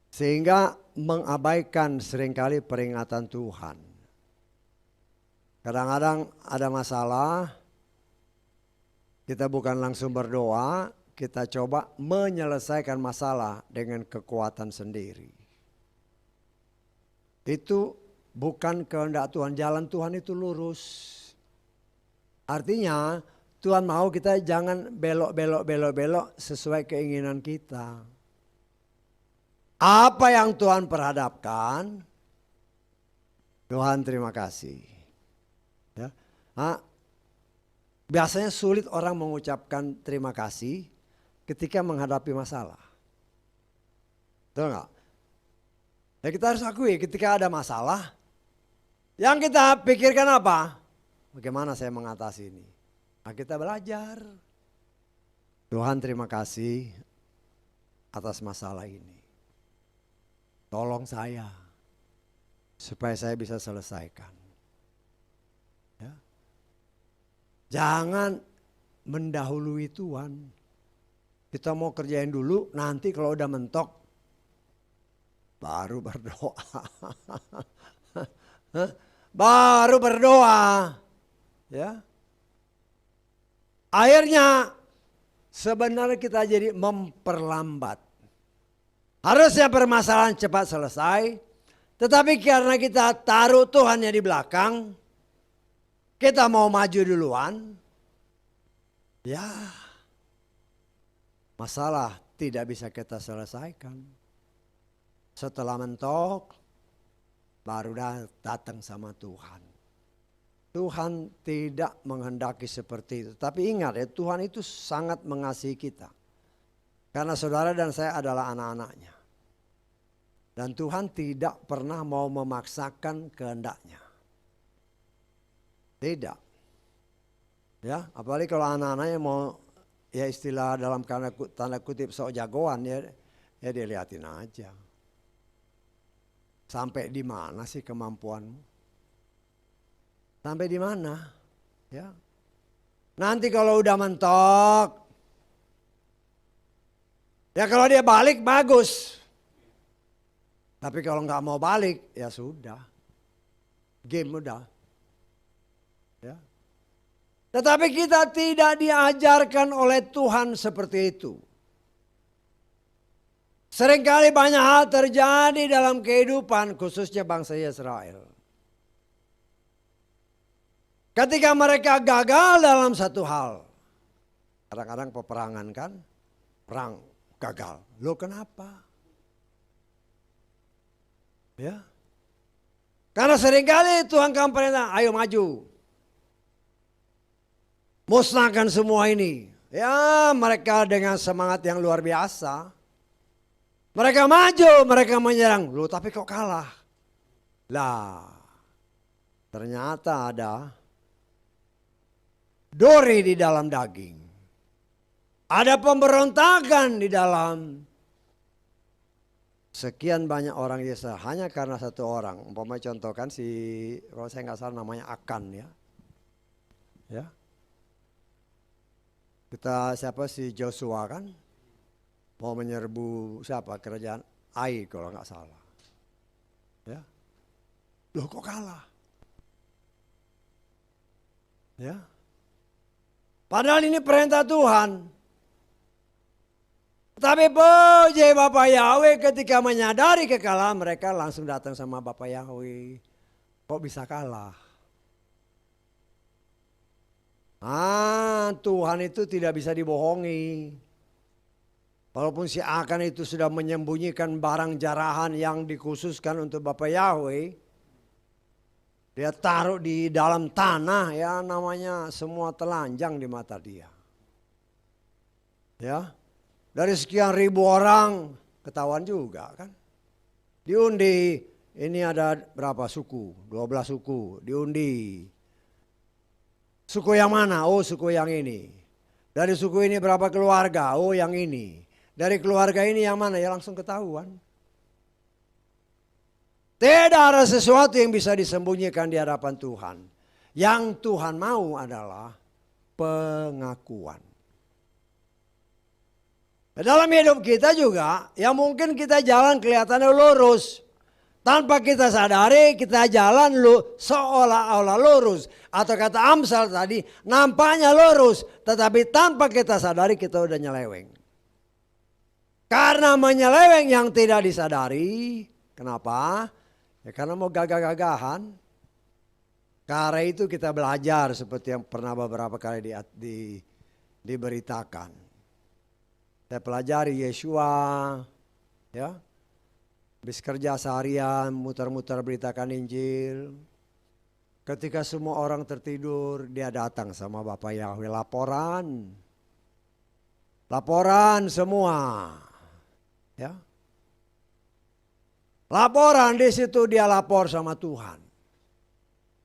Sehingga mengabaikan seringkali peringatan Tuhan. Kadang-kadang ada masalah, kita bukan langsung berdoa, kita coba menyelesaikan masalah dengan kekuatan sendiri. Itu bukan kehendak Tuhan, jalan Tuhan itu lurus. Artinya Tuhan mau kita jangan belok sesuai keinginan kita. Apa yang Tuhan perhadapkan, Tuhan terima kasih. Ya. Biasanya sulit orang mengucapkan terima kasih ketika menghadapi masalah. Betul nggak? Ya kita harus akui ketika ada masalah, yang kita pikirkan apa? Bagaimana saya mengatasi ini? Nah, kita belajar. Tuhan terima kasih atas masalah ini. Tolong saya supaya saya bisa selesaikan. Ya. Jangan mendahului Tuhan. Kita mau kerjain dulu, nanti kalau udah mentok baru berdoa. Baru berdoa. Ya. Akhirnya sebenarnya kita jadi memperlambat. Harusnya permasalahan cepat selesai. Tetapi karena kita taruh Tuhannya di belakang. Kita mau maju duluan. Ya. Masalah tidak bisa kita selesaikan. Setelah mentok. Baru datang sama Tuhan. Tuhan tidak menghendaki seperti itu. Tapi ingat ya, Tuhan itu sangat mengasihi kita. Karena saudara dan saya adalah anak-anaknya. Dan Tuhan tidak pernah mau memaksakan kehendaknya. Tidak. Ya, apalagi kalau anak-anaknya mau ya istilah dalam tanda kutip sok jagoan ya dilihatin aja. Sampai di mana sih kemampuanmu? Sampai di mana? Ya. Nanti kalau udah mentok, ya kalau dia balik bagus. Tapi kalau nggak mau balik, ya sudah. Game udah. Ya. Tetapi kita tidak diajarkan oleh Tuhan seperti itu. Seringkali banyak hal terjadi dalam kehidupan khususnya bangsa Israel. Ketika mereka gagal dalam satu hal. Kadang-kadang peperangan kan, perang gagal. Loh kenapa? Ya. Karena seringkali Tuhan kamu perintah, ayo maju. Musnahkan semua ini. Ya mereka dengan semangat yang luar biasa. Mereka maju, mereka menyerang. Loh tapi kok kalah? Lah ternyata ada duri di dalam daging. Ada pemberontakan di dalam sekian banyak orang Israel. Hanya karena satu orang. Umpamanya contohkan si, kalau saya nggak salah namanya Akan ya. Ya. Kita siapa si Joshua kan mau menyerbu siapa kerajaan Ai kalau nggak salah. Ya. Loh kok kalah? Ya. Padahal ini perintah Tuhan. Tapi puji Bapak Yahweh ketika menyadari kekalahan mereka langsung datang sama Bapak Yahweh. Kok bisa kalah? Tuhan itu tidak bisa dibohongi. Walaupun si Akan itu sudah menyembunyikan barang jarahan yang dikhususkan untuk Bapak Yahweh. Dia taruh di dalam tanah ya namanya semua telanjang di mata dia. Ya, dari sekian ribu orang ketahuan juga kan. Diundi, ini ada berapa suku? 12 suku, diundi. Suku yang mana? Oh suku yang ini. Dari suku ini berapa keluarga? Oh yang ini. Dari keluarga ini yang mana? Ya langsung ketahuan. Tidak ada sesuatu yang bisa disembunyikan di hadapan Tuhan. Yang Tuhan mau adalah pengakuan. Dalam hidup kita juga, ya mungkin kita jalan kelihatannya lurus. Tanpa kita sadari kita jalan seolah-olah lurus. Atau kata Amsal tadi nampaknya lurus. Tetapi tanpa kita sadari kita udah nyeleweng. Karena menyeleweng yang tidak disadari. Kenapa? Ya karena mau gagah-gagahan. Karena itu kita belajar seperti yang pernah beberapa kali diberitakan. Saya pelajari Yesua. Ya. Habis kerja seharian, muter-muter beritakan Injil. Ketika semua orang tertidur, dia datang sama Bapak Yahweh laporan. Laporan semua. Ya. Laporan di situ dia lapor sama Tuhan.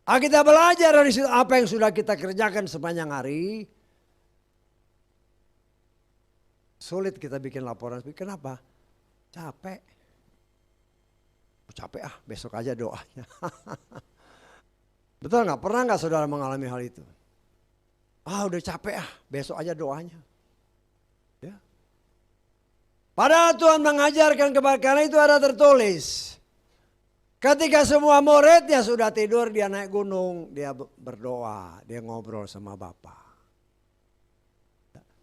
Kita belajar dari situ apa yang sudah kita kerjakan sepanjang hari. Sulit kita bikin laporan. Kenapa? Capek. Capek besok aja doanya. Betul nggak? Pernah nggak saudara mengalami hal itu? Udah capek besok aja doanya. Ya. Padahal Tuhan mengajarkan kepada kalian itu ada tertulis. Ketika semua muridnya sudah tidur, dia naik gunung, dia berdoa, dia ngobrol sama Bapa.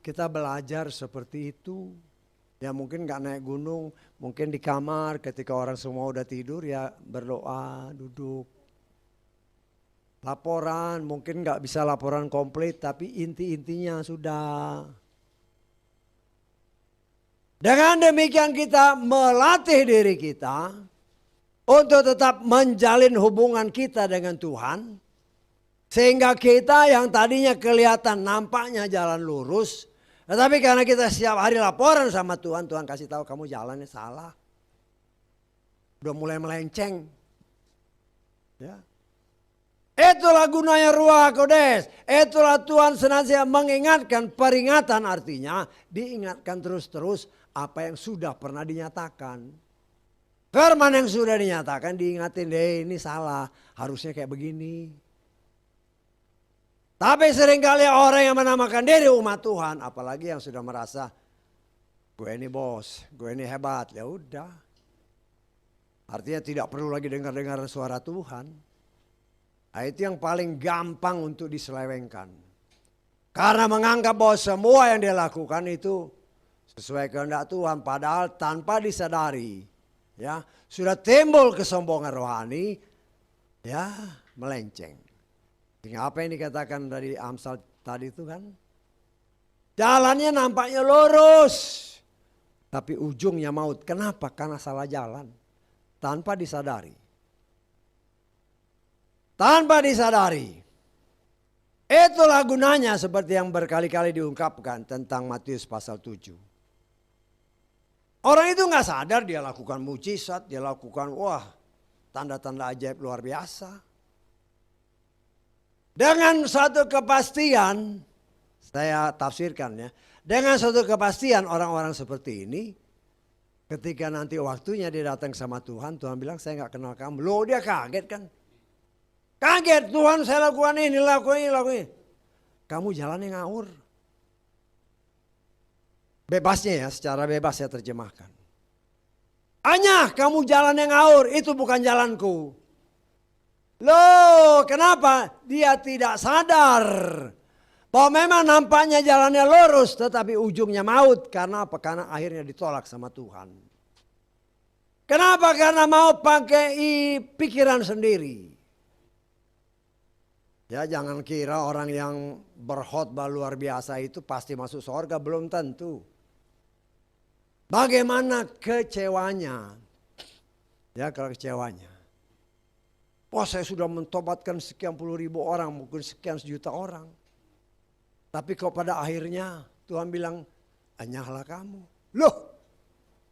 Kita belajar seperti itu. Ya mungkin gak naik gunung, mungkin di kamar ketika orang semua udah tidur ya berdoa, duduk. Laporan, mungkin gak bisa laporan komplit tapi inti-intinya sudah. Dengan demikian kita melatih diri kita untuk tetap menjalin hubungan kita dengan Tuhan. Sehingga kita yang tadinya kelihatan nampaknya jalan lurus. Tetapi karena kita setiap hari laporan sama Tuhan, Tuhan kasih tahu kamu jalannya salah. Udah mulai melenceng. Ya. Itulah gunanya Ruach Kodes. Itulah Tuhan senantiasa mengingatkan, peringatan artinya diingatkan terus-terus apa yang sudah pernah dinyatakan. Firman yang sudah dinyatakan diingatin deh, ini salah, harusnya kayak begini. Tapi seringkali orang yang menamakan diri umat Tuhan, apalagi yang sudah merasa gue ini bos, gue ini hebat, ya udah. Artinya tidak perlu lagi dengar-dengar suara Tuhan. Nah, itu yang paling gampang untuk diselewengkan. Karena menganggap bahwa semua yang dia lakukan itu sesuai kehendak Tuhan. Padahal tanpa disadari, ya sudah timbul kesombongan rohani, ya melenceng. Sehingga apa yang dikatakan dari Amsal tadi itu kan, jalannya nampaknya lurus, tapi ujungnya maut. Kenapa? Karena salah jalan, tanpa disadari. Tanpa disadari. Itulah gunanya seperti yang berkali-kali diungkapkan tentang Matius pasal 7. Orang itu gak sadar dia lakukan mujizat, dia lakukan tanda-tanda ajaib luar biasa. Dengan satu kepastian, saya tafsirkan ya. Dengan satu kepastian orang-orang seperti ini, ketika nanti waktunya dia datang sama Tuhan, Tuhan bilang saya gak kenal kamu. Loh dia kaget kan. Kaget, Tuhan saya lakukan ini, lakukan ini. Kamu jalannya ngawur. Bebasnya ya, secara bebas saya terjemahkan. Hanya kamu jalannya ngawur, itu bukan jalanku. Loh, kenapa? Dia tidak sadar bahwa memang nampaknya jalannya lurus, tetapi ujungnya maut. Karena apa? Karena akhirnya ditolak sama Tuhan. Kenapa? Karena mau pakai pikiran sendiri. Ya jangan kira orang yang berkhotbah luar biasa itu pasti masuk surga, belum tentu. Bagaimana kecewanya? Ya kalau kecewanya. Wah saya sudah mentobatkan sekian puluh ribu orang, mungkin sekian sejuta orang. Tapi kok pada akhirnya Tuhan bilang, anyahlah kamu. Loh,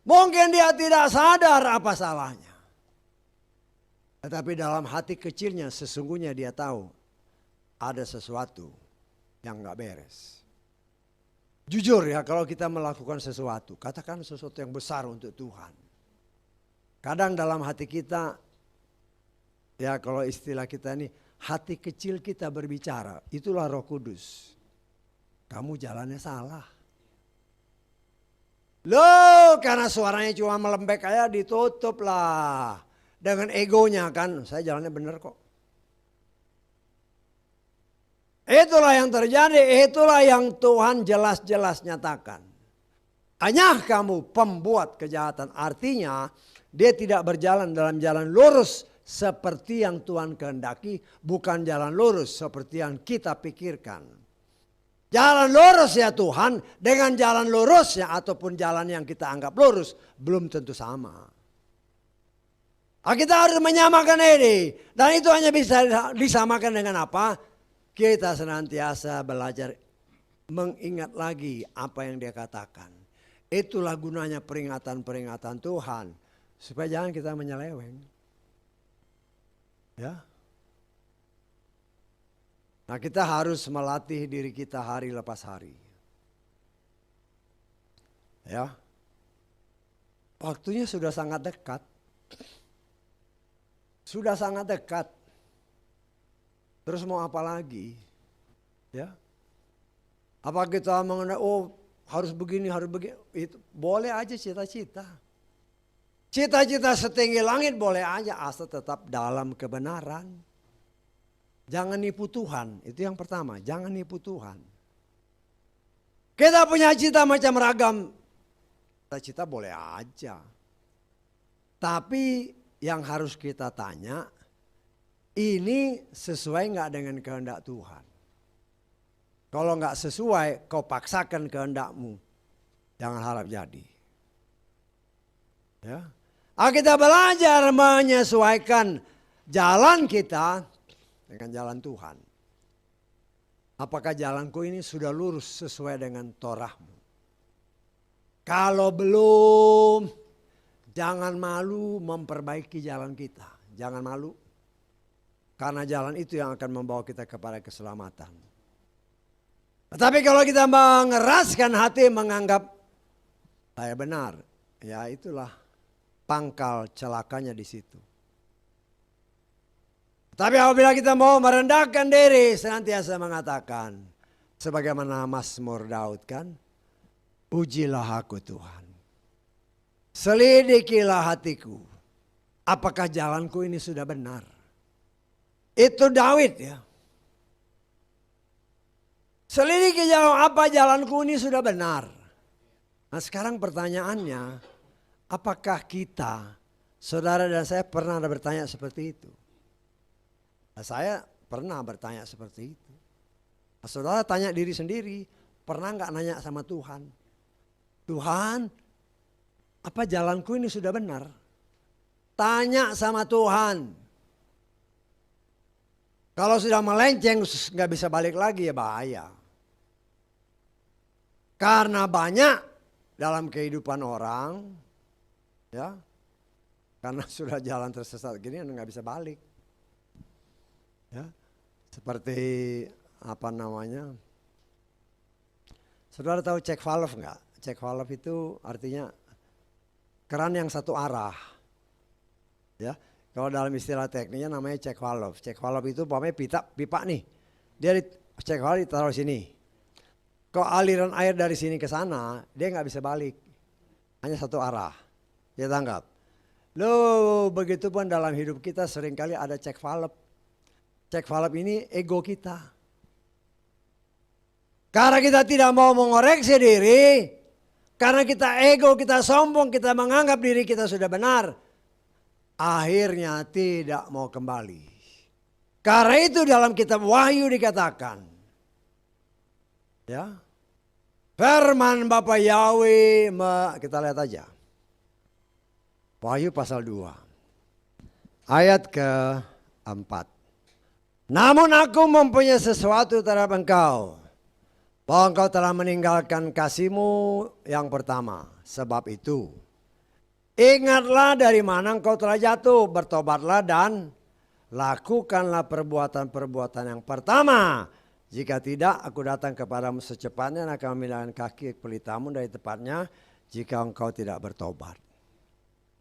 mungkin dia tidak sadar apa salahnya. Tetapi dalam hati kecilnya sesungguhnya dia tahu ada sesuatu yang gak beres. Jujur ya kalau kita melakukan sesuatu, katakan sesuatu yang besar untuk Tuhan. Kadang dalam hati kita, ya kalau istilah kita ini, hati kecil kita berbicara, itulah Roh Kudus. Kamu jalannya salah. Loh karena suaranya cuma melembek aja ditutup lah. Dengan egonya kan, saya jalannya bener kok. Itulah yang terjadi, itulah yang Tuhan jelas-jelas nyatakan. Hanya kamu pembuat kejahatan, artinya dia tidak berjalan dalam jalan lurus seperti yang Tuhan kehendaki, bukan jalan lurus seperti yang kita pikirkan. Jalan lurus ya Tuhan dengan jalan lurusnya ataupun jalan yang kita anggap lurus belum tentu sama. Kita harus menyamakan ini dan itu hanya bisa disamakan dengan apa? Kita senantiasa belajar mengingat lagi apa yang dia katakan. Itulah gunanya peringatan-peringatan Tuhan. Supaya jangan kita menyeleweng. Ya. Nah kita harus melatih diri kita hari lepas hari. Ya. Waktunya sudah sangat dekat. Sudah sangat dekat. Terus mau apa lagi? Ya. Apa kita mengenai harus begini, harus begini. Itu boleh aja cita-cita. Cita-cita setinggi langit boleh aja asal tetap dalam kebenaran. Jangan nipu Tuhan, itu yang pertama, jangan nipu Tuhan. Kita punya cita macam ragam. Cita-cita boleh aja. Tapi yang harus kita tanya, ini sesuai nggak dengan kehendak Tuhan? Kalau nggak sesuai, kau paksakan kehendakmu. Jangan harap jadi. Ya. Kita belajar menyesuaikan jalan kita dengan jalan Tuhan. Apakah jalanku ini sudah lurus sesuai dengan Torahmu? Kalau belum, Jangan malu memperbaiki jalan kita. Jangan malu. Karena jalan itu yang akan membawa kita kepada keselamatan. Tetapi kalau kita mengeraskan hati menganggap saya benar, ya itulah pangkal celakanya di situ. Tapi apabila kita mau merendahkan diri, senantiasa mengatakan, sebagaimana Mazmur Daud kan, pujilah aku Tuhan, selidikilah hatiku, apakah jalanku ini sudah benar. Itu Daud ya. Selidiki jalan apa jalanku ini sudah benar. Nah sekarang pertanyaannya, apakah kita, saudara dan saya pernah ada bertanya seperti itu? Nah, saya pernah bertanya seperti itu. Nah, saudara tanya diri sendiri, pernah nggak nanya sama Tuhan? Tuhan, apa jalanku ini sudah benar? Tanya sama Tuhan. Kalau sudah melenceng nggak bisa balik lagi ya bahaya. Karena banyak dalam kehidupan orang, ya, karena sudah jalan tersesat gini nggak bisa balik. Ya, seperti apa namanya? Saudara tahu cek valve nggak? Cek valve itu artinya keran yang satu arah. Ya, kalau dalam istilah tekniknya namanya cek valve. Cek valve itu umpamanya pipa nih. Dia cek valve ditaruh sini. Kalau aliran air dari sini ke sana, dia nggak bisa balik. Hanya satu arah. Dia tanggap. Loh, begitu pun dalam hidup kita seringkali ada cek valve. Cek valve ini ego kita. Karena kita tidak mau mengoreksi diri, karena kita ego, kita sombong, kita menganggap diri kita sudah benar, akhirnya tidak mau kembali. Karena itu dalam kitab Wahyu dikatakan, ya, firman Bapa Yahweh, kita lihat aja. Wahyu pasal 2, ayat ke-4. Namun aku mempunyai sesuatu terhadap engkau, bahwa engkau telah meninggalkan kasihmu yang pertama. Sebab itu, ingatlah dari mana engkau telah jatuh, bertobatlah dan lakukanlah perbuatan-perbuatan yang pertama. Jika tidak, aku datang kepadamu secepatnya dan akan memindahkan kaki pelitamu dari tempatnya jika engkau tidak bertobat.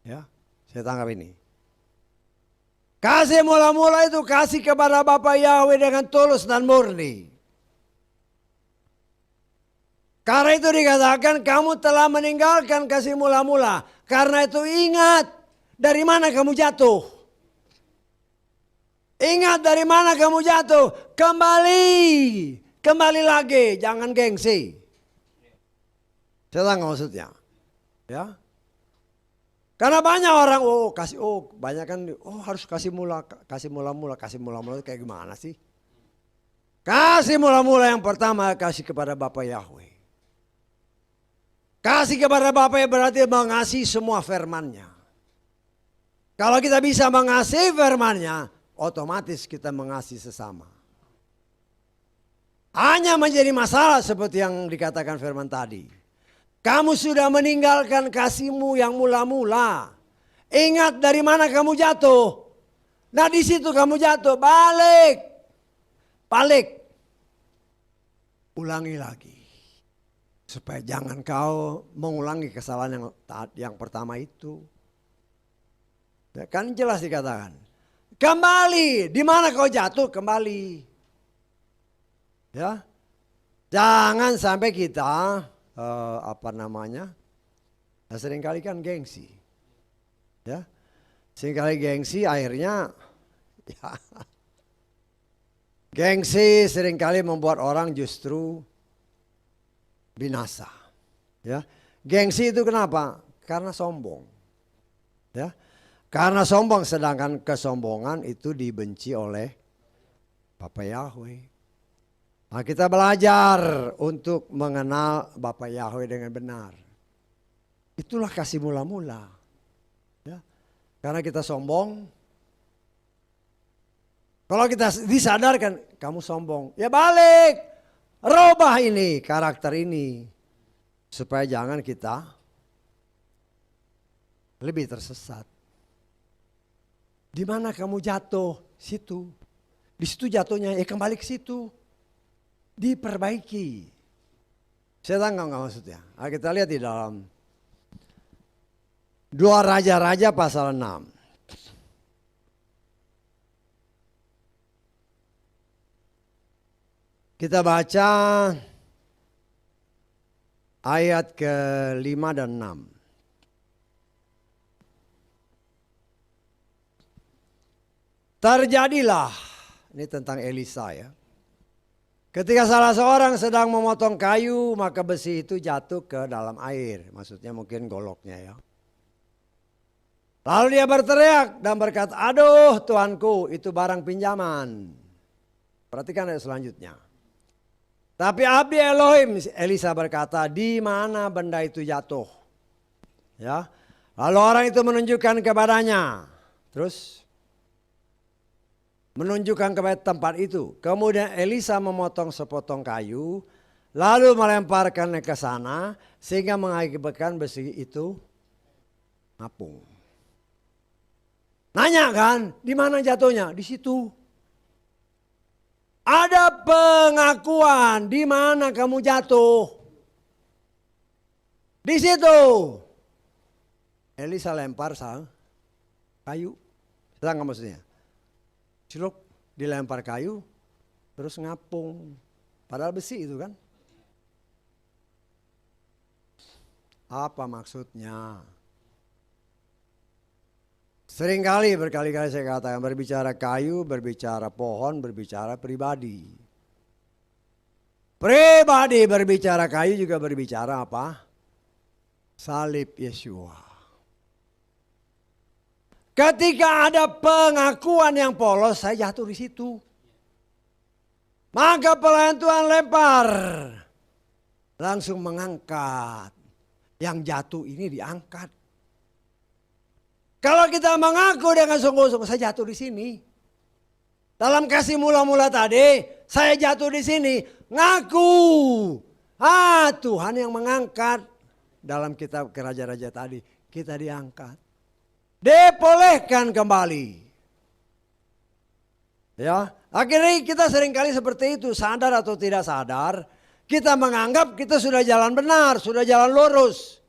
Ya, saya tangkap ini. Kasih mula-mula itu kasih kepada Bapa Yahweh dengan tulus dan murni. Karena itu dikatakan kamu telah meninggalkan kasih mula-mula. Karena itu ingat dari mana kamu jatuh. Ingat dari mana kamu jatuh. Kembali lagi, jangan gengsi. Saya tahu maksudnya. Ya. Karena banyak orang banyak kan harus kasih mula-mula itu kayak gimana sih? Kasih mula-mula yang pertama kasih kepada Bapa Yahweh. Kasih kepada Bapa yang berarti mengasihi semua firman-Nya. Kalau kita bisa mengasihi firman-Nya, otomatis kita mengasihi sesama. Hanya menjadi masalah seperti yang dikatakan firman tadi. Kamu sudah meninggalkan kasihmu yang mula-mula. Ingat dari mana kamu jatuh. Nah di situ kamu jatuh, balik. Ulangi lagi. Supaya jangan kau mengulangi kesalahan yang pertama itu. Ya, kan jelas dikatakan. Kembali, di mana kau jatuh, kembali. Ya. Jangan sampai kita seringkali kan gengsi. Ya. Seringkali gengsi akhirnya ya, gengsi seringkali membuat orang justru binasa. Ya. Gengsi itu kenapa? Karena sombong. Ya. Karena sombong, sedangkan kesombongan itu dibenci oleh Bapa Yahweh. Nah, kita belajar untuk mengenal Bapa Yahweh dengan benar. Itulah kasih mula-mula. Ya. Karena kita sombong. Kalau kita disadarkan, kamu sombong. Ya balik. Robah ini, karakter ini. Supaya jangan kita lebih tersesat. Di mana kamu jatuh? Situ. Di situ jatuhnya, ya kembali ke situ. Diperbaiki. Saya tahu nggak maksudnya. Nah, kita lihat di dalam 2 Raja-Raja pasal 6. Kita baca ayat ke-5 dan 6. Terjadilah, ini tentang Elisa ya. Ketika salah seorang sedang memotong kayu, maka besi itu jatuh ke dalam air. Maksudnya mungkin goloknya ya. Lalu dia berteriak dan berkata, aduh Tuanku, itu barang pinjaman. Perhatikan ayat selanjutnya. Tapi abdi Elohim, Elisa berkata, di mana benda itu jatuh? Ya. Lalu orang itu menunjukkan kepadanya. Terus menunjukkan kepada tempat itu. Kemudian Elisa memotong sepotong kayu, lalu melemparkannya ke sana, sehingga mengakibatkan besi itu ngapung. Nanya kan, di mana jatuhnya? Di situ. Ada pengakuan, di mana kamu jatuh? Di situ. Elisa lempar sang kayu. Sedang nggak maksudnya? Ciluk dilempar kayu, terus ngapung. Padahal besi itu kan. Apa maksudnya? Seringkali berkali-kali saya katakan berbicara kayu, berbicara pohon, berbicara pribadi. Pribadi berbicara kayu juga berbicara apa? Salib Yesua. Ketika ada pengakuan yang polos, saya jatuh di situ. Maka pelayan Tuhan lempar. Langsung mengangkat. Yang jatuh ini diangkat. Kalau kita mengaku dengan sungguh-sungguh, saya jatuh di sini. Dalam kasih mula-mula tadi, saya jatuh di sini. Ngaku. Tuhan yang mengangkat. Dalam kitab Raja-Raja tadi, kita diangkat. Dipolehkan kembali. Ya, akhirnya kita seringkali seperti itu, sadar atau tidak sadar, kita menganggap kita sudah jalan benar, sudah jalan lurus.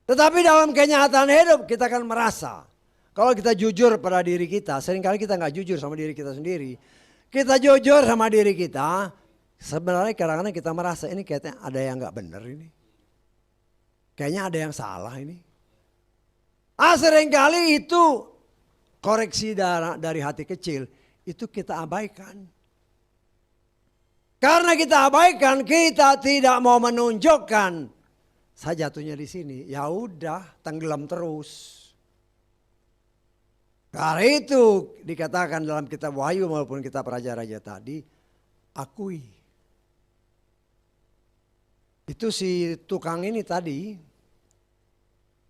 Tetapi dalam kenyataan hidup kita akan merasa, kalau kita jujur pada diri kita, seringkali kita nggak jujur sama diri kita sendiri. Kita jujur sama diri kita, sebenarnya kadang-kadang kita merasa ini kayaknya ada yang nggak benar ini. Kayaknya ada yang salah ini. Seringkali itu koreksi dari hati kecil, itu kita abaikan. Karena kita abaikan, kita tidak mau menunjukkan saya jatuhnya di sini. Ya udah, tenggelam terus. Karena itu dikatakan dalam kitab Wahyu maupun kitab Raja-Raja tadi, akui. Itu si tukang ini tadi,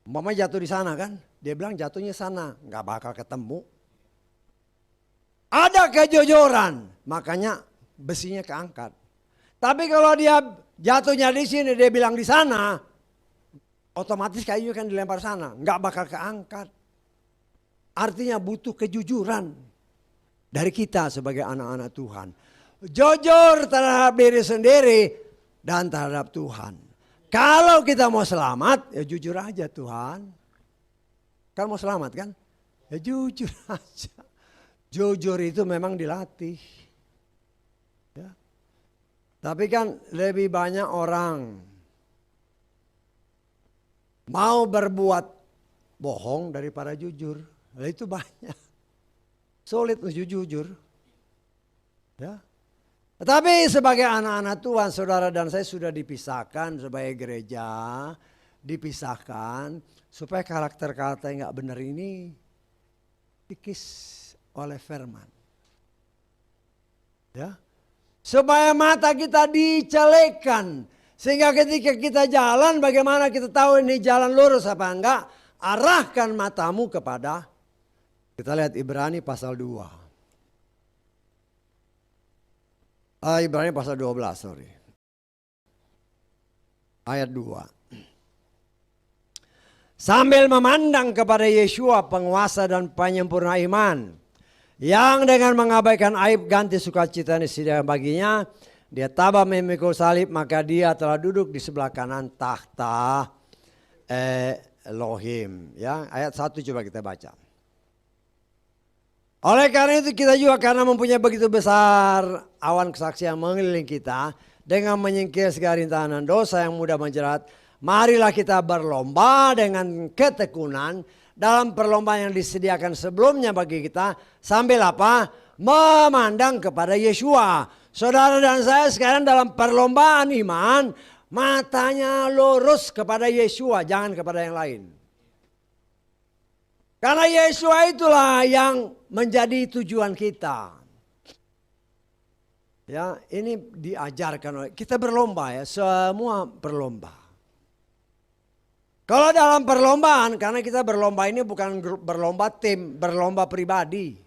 mama jatuh di sana kan? Dia bilang jatuhnya sana, nggak bakal ketemu. Ada kejujuran, makanya besinya keangkat. Tapi kalau dia jatuhnya di sini, dia bilang di sana, otomatis kayunya kan dilempar sana, nggak bakal keangkat. Artinya butuh kejujuran dari kita sebagai anak-anak Tuhan. Jujur terhadap diri sendiri dan terhadap Tuhan. Kalau kita mau selamat, ya jujur aja Tuhan. Kan mau selamat kan? Ya jujur aja. Jujur itu memang dilatih. Ya. Tapi kan lebih banyak orang mau berbuat bohong daripada jujur. Nah, itu banyak. Sulit untuk jujur. Ya. Tetapi sebagai anak-anak Tuhan, saudara dan saya sudah dipisahkan sebagai gereja. Dipisahkan supaya karakter-karakter yang gak benar ini dikis oleh firman. Ya. Supaya mata kita dicelekan. Sehingga ketika kita jalan, bagaimana kita tahu ini jalan lurus apa enggak. Arahkan matamu kepada, kita lihat Ibrani pasal 2. Ibrani pasal 12, sorry. Ayat 2. sambil memandang kepada Yeshua penguasa dan penyempurna iman, yang dengan mengabaikan aib ganti sukacita yang disediakan baginya, dia tabah memikul salib, maka dia telah duduk di sebelah kanan takhta Elohim. Ya, ayat 1 coba kita baca. Oleh karena itu kita juga karena mempunyai begitu besar awan kesaksian mengelilingi kita, dengan menyingkir segala rintangan dosa yang mudah menjerat, marilah kita berlomba dengan ketekunan dalam perlombaan yang disediakan sebelumnya bagi kita, sambil apa? Memandang kepada Yeshua. Saudara dan saya sekarang dalam perlombaan iman, matanya lurus kepada Yeshua, jangan kepada yang lain. Karena Yeshua itulah yang menjadi tujuan kita. Ya, ini diajarkan oleh kita berlomba ya, semua berlomba. Kalau dalam perlombaan, karena kita berlomba ini bukan berlomba tim, berlomba pribadi.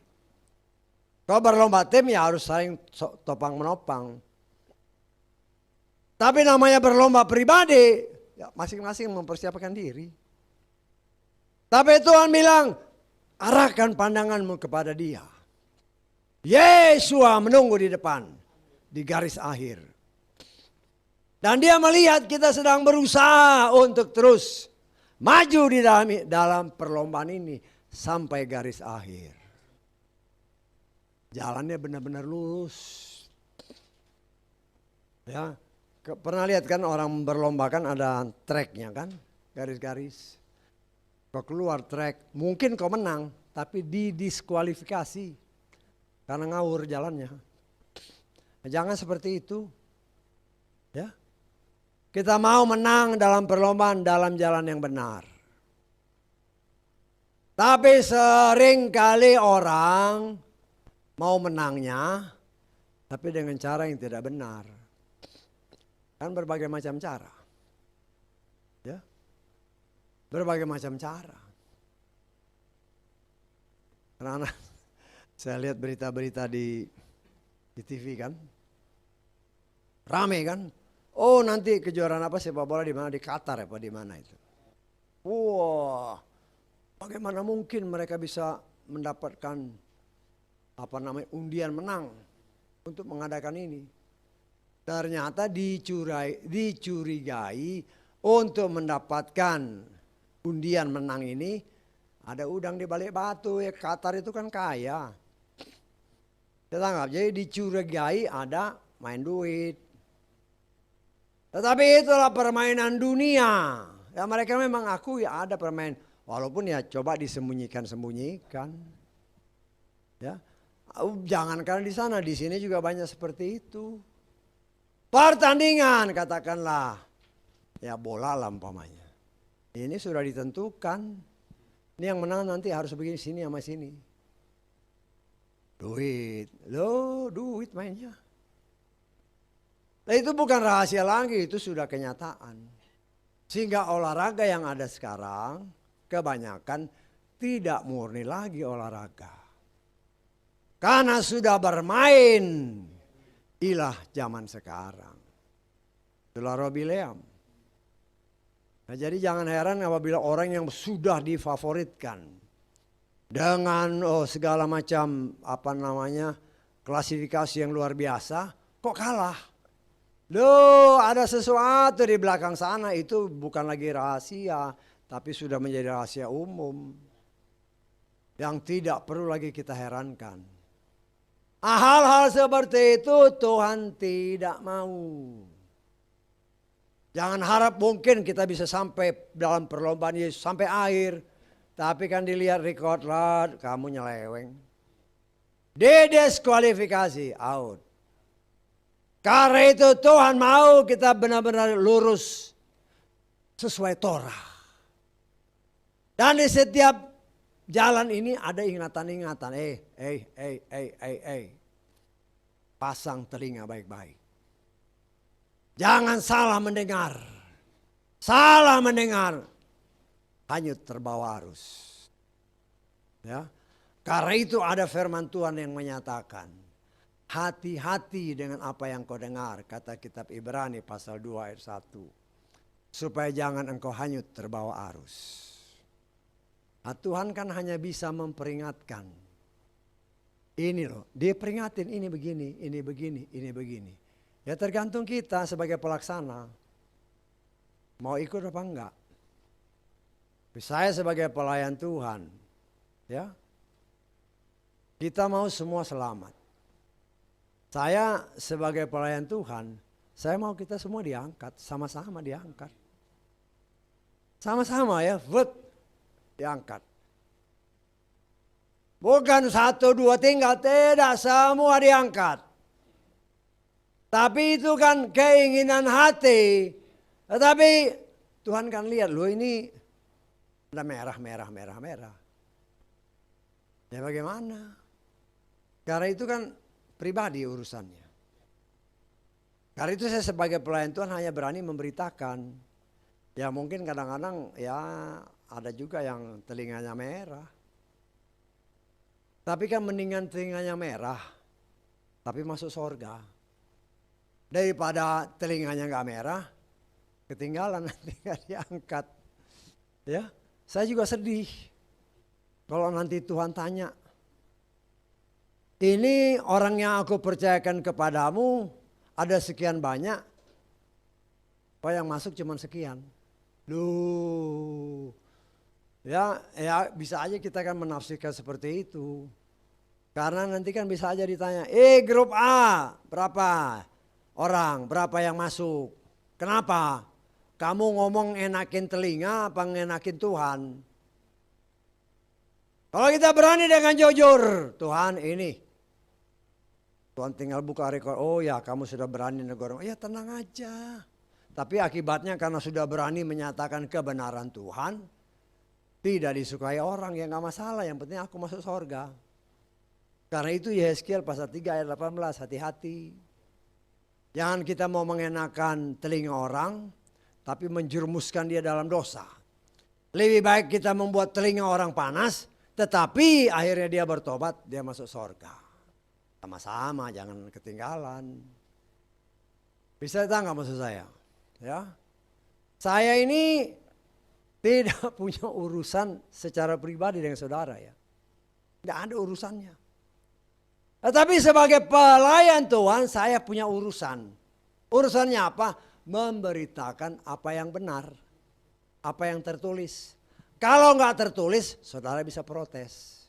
Kalau berlomba tim ya harus saling topang menopang. Tapi namanya berlomba pribadi, ya masing-masing mempersiapkan diri. Tapi Tuhan bilang, arahkan pandanganmu kepada Dia. Yeshua menunggu di depan, di garis akhir. Dan Dia melihat kita sedang berusaha untuk terus maju di dalam perlombaan ini sampai garis akhir. Jalannya benar-benar lurus. Ya, pernah lihat kan orang berlomba kan ada treknya kan, garis-garis. Kau keluar trek, mungkin kau menang, tapi didiskualifikasi karena ngawur jalannya. Jangan seperti itu. Ya. Kita mau menang dalam perlombaan dalam jalan yang benar. Tapi sering kali orang mau menangnya, tapi dengan cara yang tidak benar. Kan berbagai macam cara. Ya. Berbagai macam cara. Karena saya lihat berita-berita di TV kan. Rame kan. Oh nanti kejuaraan apa sepak bola di mana, di Qatar apa di mana itu. Wah. Bagaimana mungkin mereka bisa mendapatkan apa namanya undian menang untuk mengadakan ini. Ternyata dicurigai untuk mendapatkan undian menang ini ada udang di balik batu. Ya Qatar itu kan kaya. Kita anggap jadi dicurigai ada main duit. Tetapi itulah permainan dunia. Ya mereka memang akui ada permainan. Walaupun ya coba disembunyikan. Ya. Jangankan di sana, di sini juga banyak seperti itu. Pertandingan katakanlah. Ya bola lah umpamanya. Ini sudah ditentukan. Ini yang menang nanti harus begini sini sama sini. Duit. Loh duit mainnya. Nah, itu bukan rahasia lagi, itu sudah kenyataan. Sehingga olahraga yang ada sekarang kebanyakan tidak murni lagi olahraga. Karena sudah bermain ilah zaman sekarang. Itulah Robileam. Nah, jadi jangan heran apabila orang yang sudah difavoritkan dengan segala macam klasifikasi yang luar biasa, kok kalah? Loh, ada sesuatu di belakang sana, itu bukan lagi rahasia, tapi sudah menjadi rahasia umum yang tidak perlu lagi kita herankan. Hal-hal seperti itu Tuhan tidak mau. Jangan harap mungkin kita bisa sampai dalam perlombaan Yesus sampai akhir. Tapi kan dilihat record lah, kamu nyeleweng. Didiskualifikasi, out. Karena itu Tuhan mau kita benar-benar lurus sesuai Torah. Dan di setiap jalan ini ada ingatan-ingatan. Pasang telinga baik-baik. Jangan salah mendengar. Salah mendengar. Hanyut terbawa arus. Ya. Karena itu ada firman Tuhan yang menyatakan. Hati-hati dengan apa yang kau dengar. Kata kitab Ibrani pasal 2 ayat 1. Supaya jangan engkau hanyut terbawa arus. Nah, Tuhan kan hanya bisa memperingatkan. Ini loh, dia peringatin ini begini, ini begini, ini begini. Ya tergantung kita sebagai pelaksana. Mau ikut apa enggak. Saya sebagai pelayan Tuhan, ya, kita mau semua selamat. Saya sebagai pelayan Tuhan, saya mau kita semua diangkat, sama-sama diangkat. Sama-sama ya, diangkat. Bukan 1, 2 tinggal, tidak, semua diangkat. Tapi itu kan keinginan hati. Tetapi Tuhan kan lihat, loh ini ada merah. Ya bagaimana? Karena itu kan pribadi urusannya. Karena itu saya sebagai pelayan Tuhan hanya berani memberitakan. Ya mungkin kadang-kadang ya ada juga yang telinganya merah. Tapi kan mendingan telinganya merah, tapi masuk surga. Daripada telinganya nggak merah, ketinggalan nanti nggak diangkat. Ya, saya juga sedih kalau nanti Tuhan tanya, ini orang yang aku percayakan kepadamu ada sekian banyak, kok yang masuk cuma sekian. Loh, ya bisa aja kita kan menafsirkan seperti itu. Karena nanti kan bisa aja ditanya, grup A berapa orang, berapa yang masuk? Kenapa? Kamu ngomong enakin telinga apa enakin Tuhan? Kalau kita berani dengan jujur, Tuhan ini. Tuhan tinggal buka rekor, oh ya kamu sudah berani negor. Ya tenang aja. Tapi akibatnya karena sudah berani menyatakan kebenaran Tuhan, tidak disukai orang, ya gak masalah, yang penting aku masuk surga. Karena itu Yehezkiel pasal 3 ayat 18, hati-hati. Jangan kita mau mengenakan telinga orang, tapi menjerumuskan dia dalam dosa. Lebih baik kita membuat telinga orang panas, tetapi akhirnya dia bertobat, dia masuk surga. Sama-sama, jangan ketinggalan. Bisa tahu nggak maksud saya? Ya, saya ini tidak punya urusan secara pribadi dengan saudara ya. Tidak ada urusannya. Tetapi sebagai pelayan Tuhan saya punya urusan. Urusannya apa? Memberitakan apa yang benar. Apa yang tertulis. Kalau nggak tertulis, saudara bisa protes.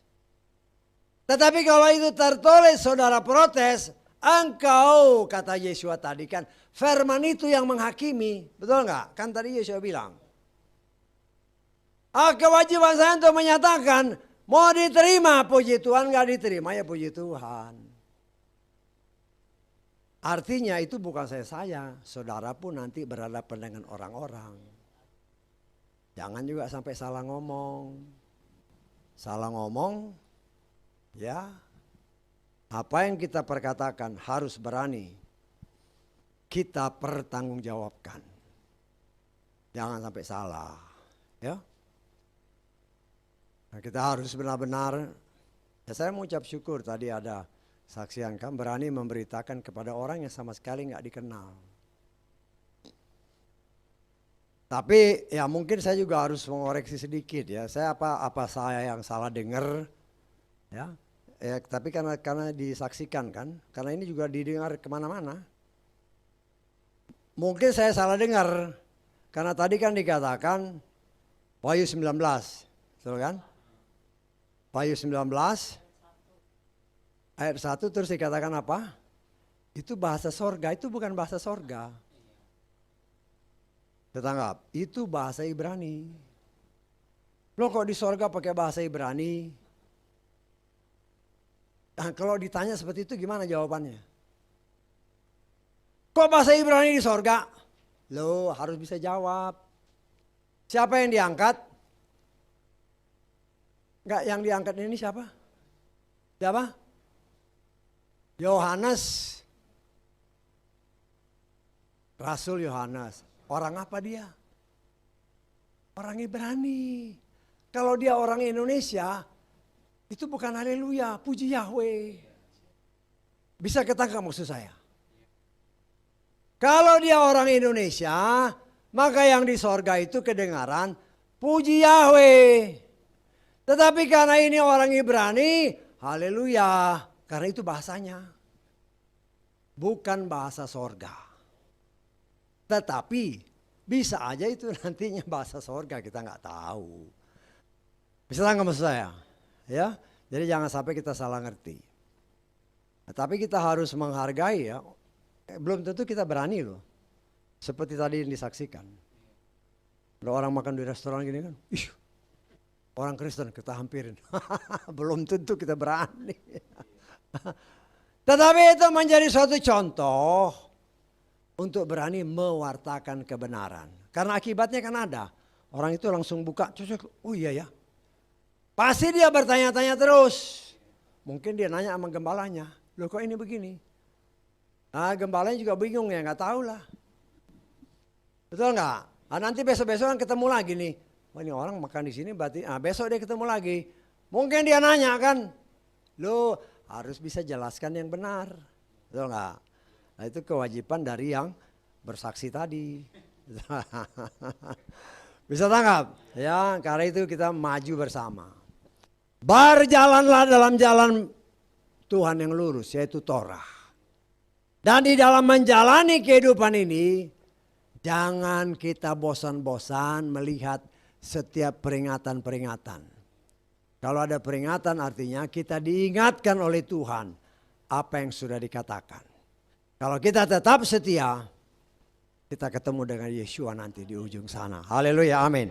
Tetapi kalau itu tertulis, saudara protes, engkau, kata Yesua tadi kan, firman itu yang menghakimi. Betul nggak? Kan tadi Yesua bilang. Kewajiban saya untuk menyatakan, mau diterima puji Tuhan, nggak diterima ya puji Tuhan. Artinya itu bukan saya, saudara pun nanti berhadapan dengan orang-orang. Jangan juga sampai salah ngomong. Salah ngomong, ya apa yang kita perkatakan harus berani kita pertanggungjawabkan. Jangan sampai salah, ya. Nah, kita harus benar-benar, ya saya mengucap syukur tadi ada saksian kan berani memberitakan kepada orang yang sama sekali nggak dikenal. Tapi ya mungkin saya juga harus mengoreksi sedikit ya. Saya apa saya yang salah dengar, ya. Tapi karena disaksikan kan, karena ini juga didengar kemana-mana. Mungkin saya salah dengar, karena tadi kan dikatakan Wahyu 19, betul kan? Wahyu 19 ayat 1 terus dikatakan apa? Itu bahasa sorga, itu bukan bahasa sorga. Tetanggap, itu bahasa Ibrani. Loh kok di sorga pakai bahasa Ibrani? Nah, kalau ditanya seperti itu gimana jawabannya? Kok bahasa Ibrani di sorga? Loh harus bisa jawab. Siapa yang diangkat? Enggak, yang diangkat ini siapa? Siapa? Yohanes. Rasul Yohanes. Orang apa dia? Orang Ibrani. Kalau dia orang Indonesia, itu bukan haleluya, puji Yahweh. Bisa ketangkap maksud saya? Kalau dia orang Indonesia, maka yang di sorga itu kedengaran puji Yahweh. Tetapi karena ini orang Ibrani, haleluya, karena itu bahasanya. Bukan bahasa sorga. Tetapi bisa aja itu nantinya bahasa sorga, kita nggak tahu. Bisa nggak maksud saya? Ya, jadi jangan sampai kita salah ngerti. Tapi kita harus menghargai ya. Belum tentu kita berani loh. Seperti tadi yang disaksikan. Ada orang makan di restoran gini kan. Orang Kristen kita hampirin. Belum tentu kita berani. Tetapi itu menjadi suatu contoh untuk berani mewartakan kebenaran. Karena akibatnya kan ada. Orang itu langsung buka. Oh iya ya. Pasti dia bertanya-tanya terus. Mungkin dia nanya sama gembalanya. Loh kok ini begini? Nah gembalanya juga bingung ya, nggak tahu lah. Betul nggak? Nah, nanti besok-besok kan ketemu lagi nih. Oh ini orang makan di sini berarti besok dia ketemu lagi. Mungkin dia nanya kan. Loh harus bisa jelaskan yang benar. Betul nggak? Nah itu kewajiban dari yang bersaksi tadi. Bisa tangkap? Ya karena itu kita maju bersama. Berjalanlah dalam jalan Tuhan yang lurus, yaitu Torah. Dan di dalam menjalani kehidupan ini, jangan kita bosan-bosan melihat setiap peringatan-peringatan. Kalau ada peringatan artinya kita diingatkan oleh Tuhan apa yang sudah dikatakan. Kalau kita tetap setia, kita ketemu dengan Yeshua nanti di ujung sana. Haleluya, amin.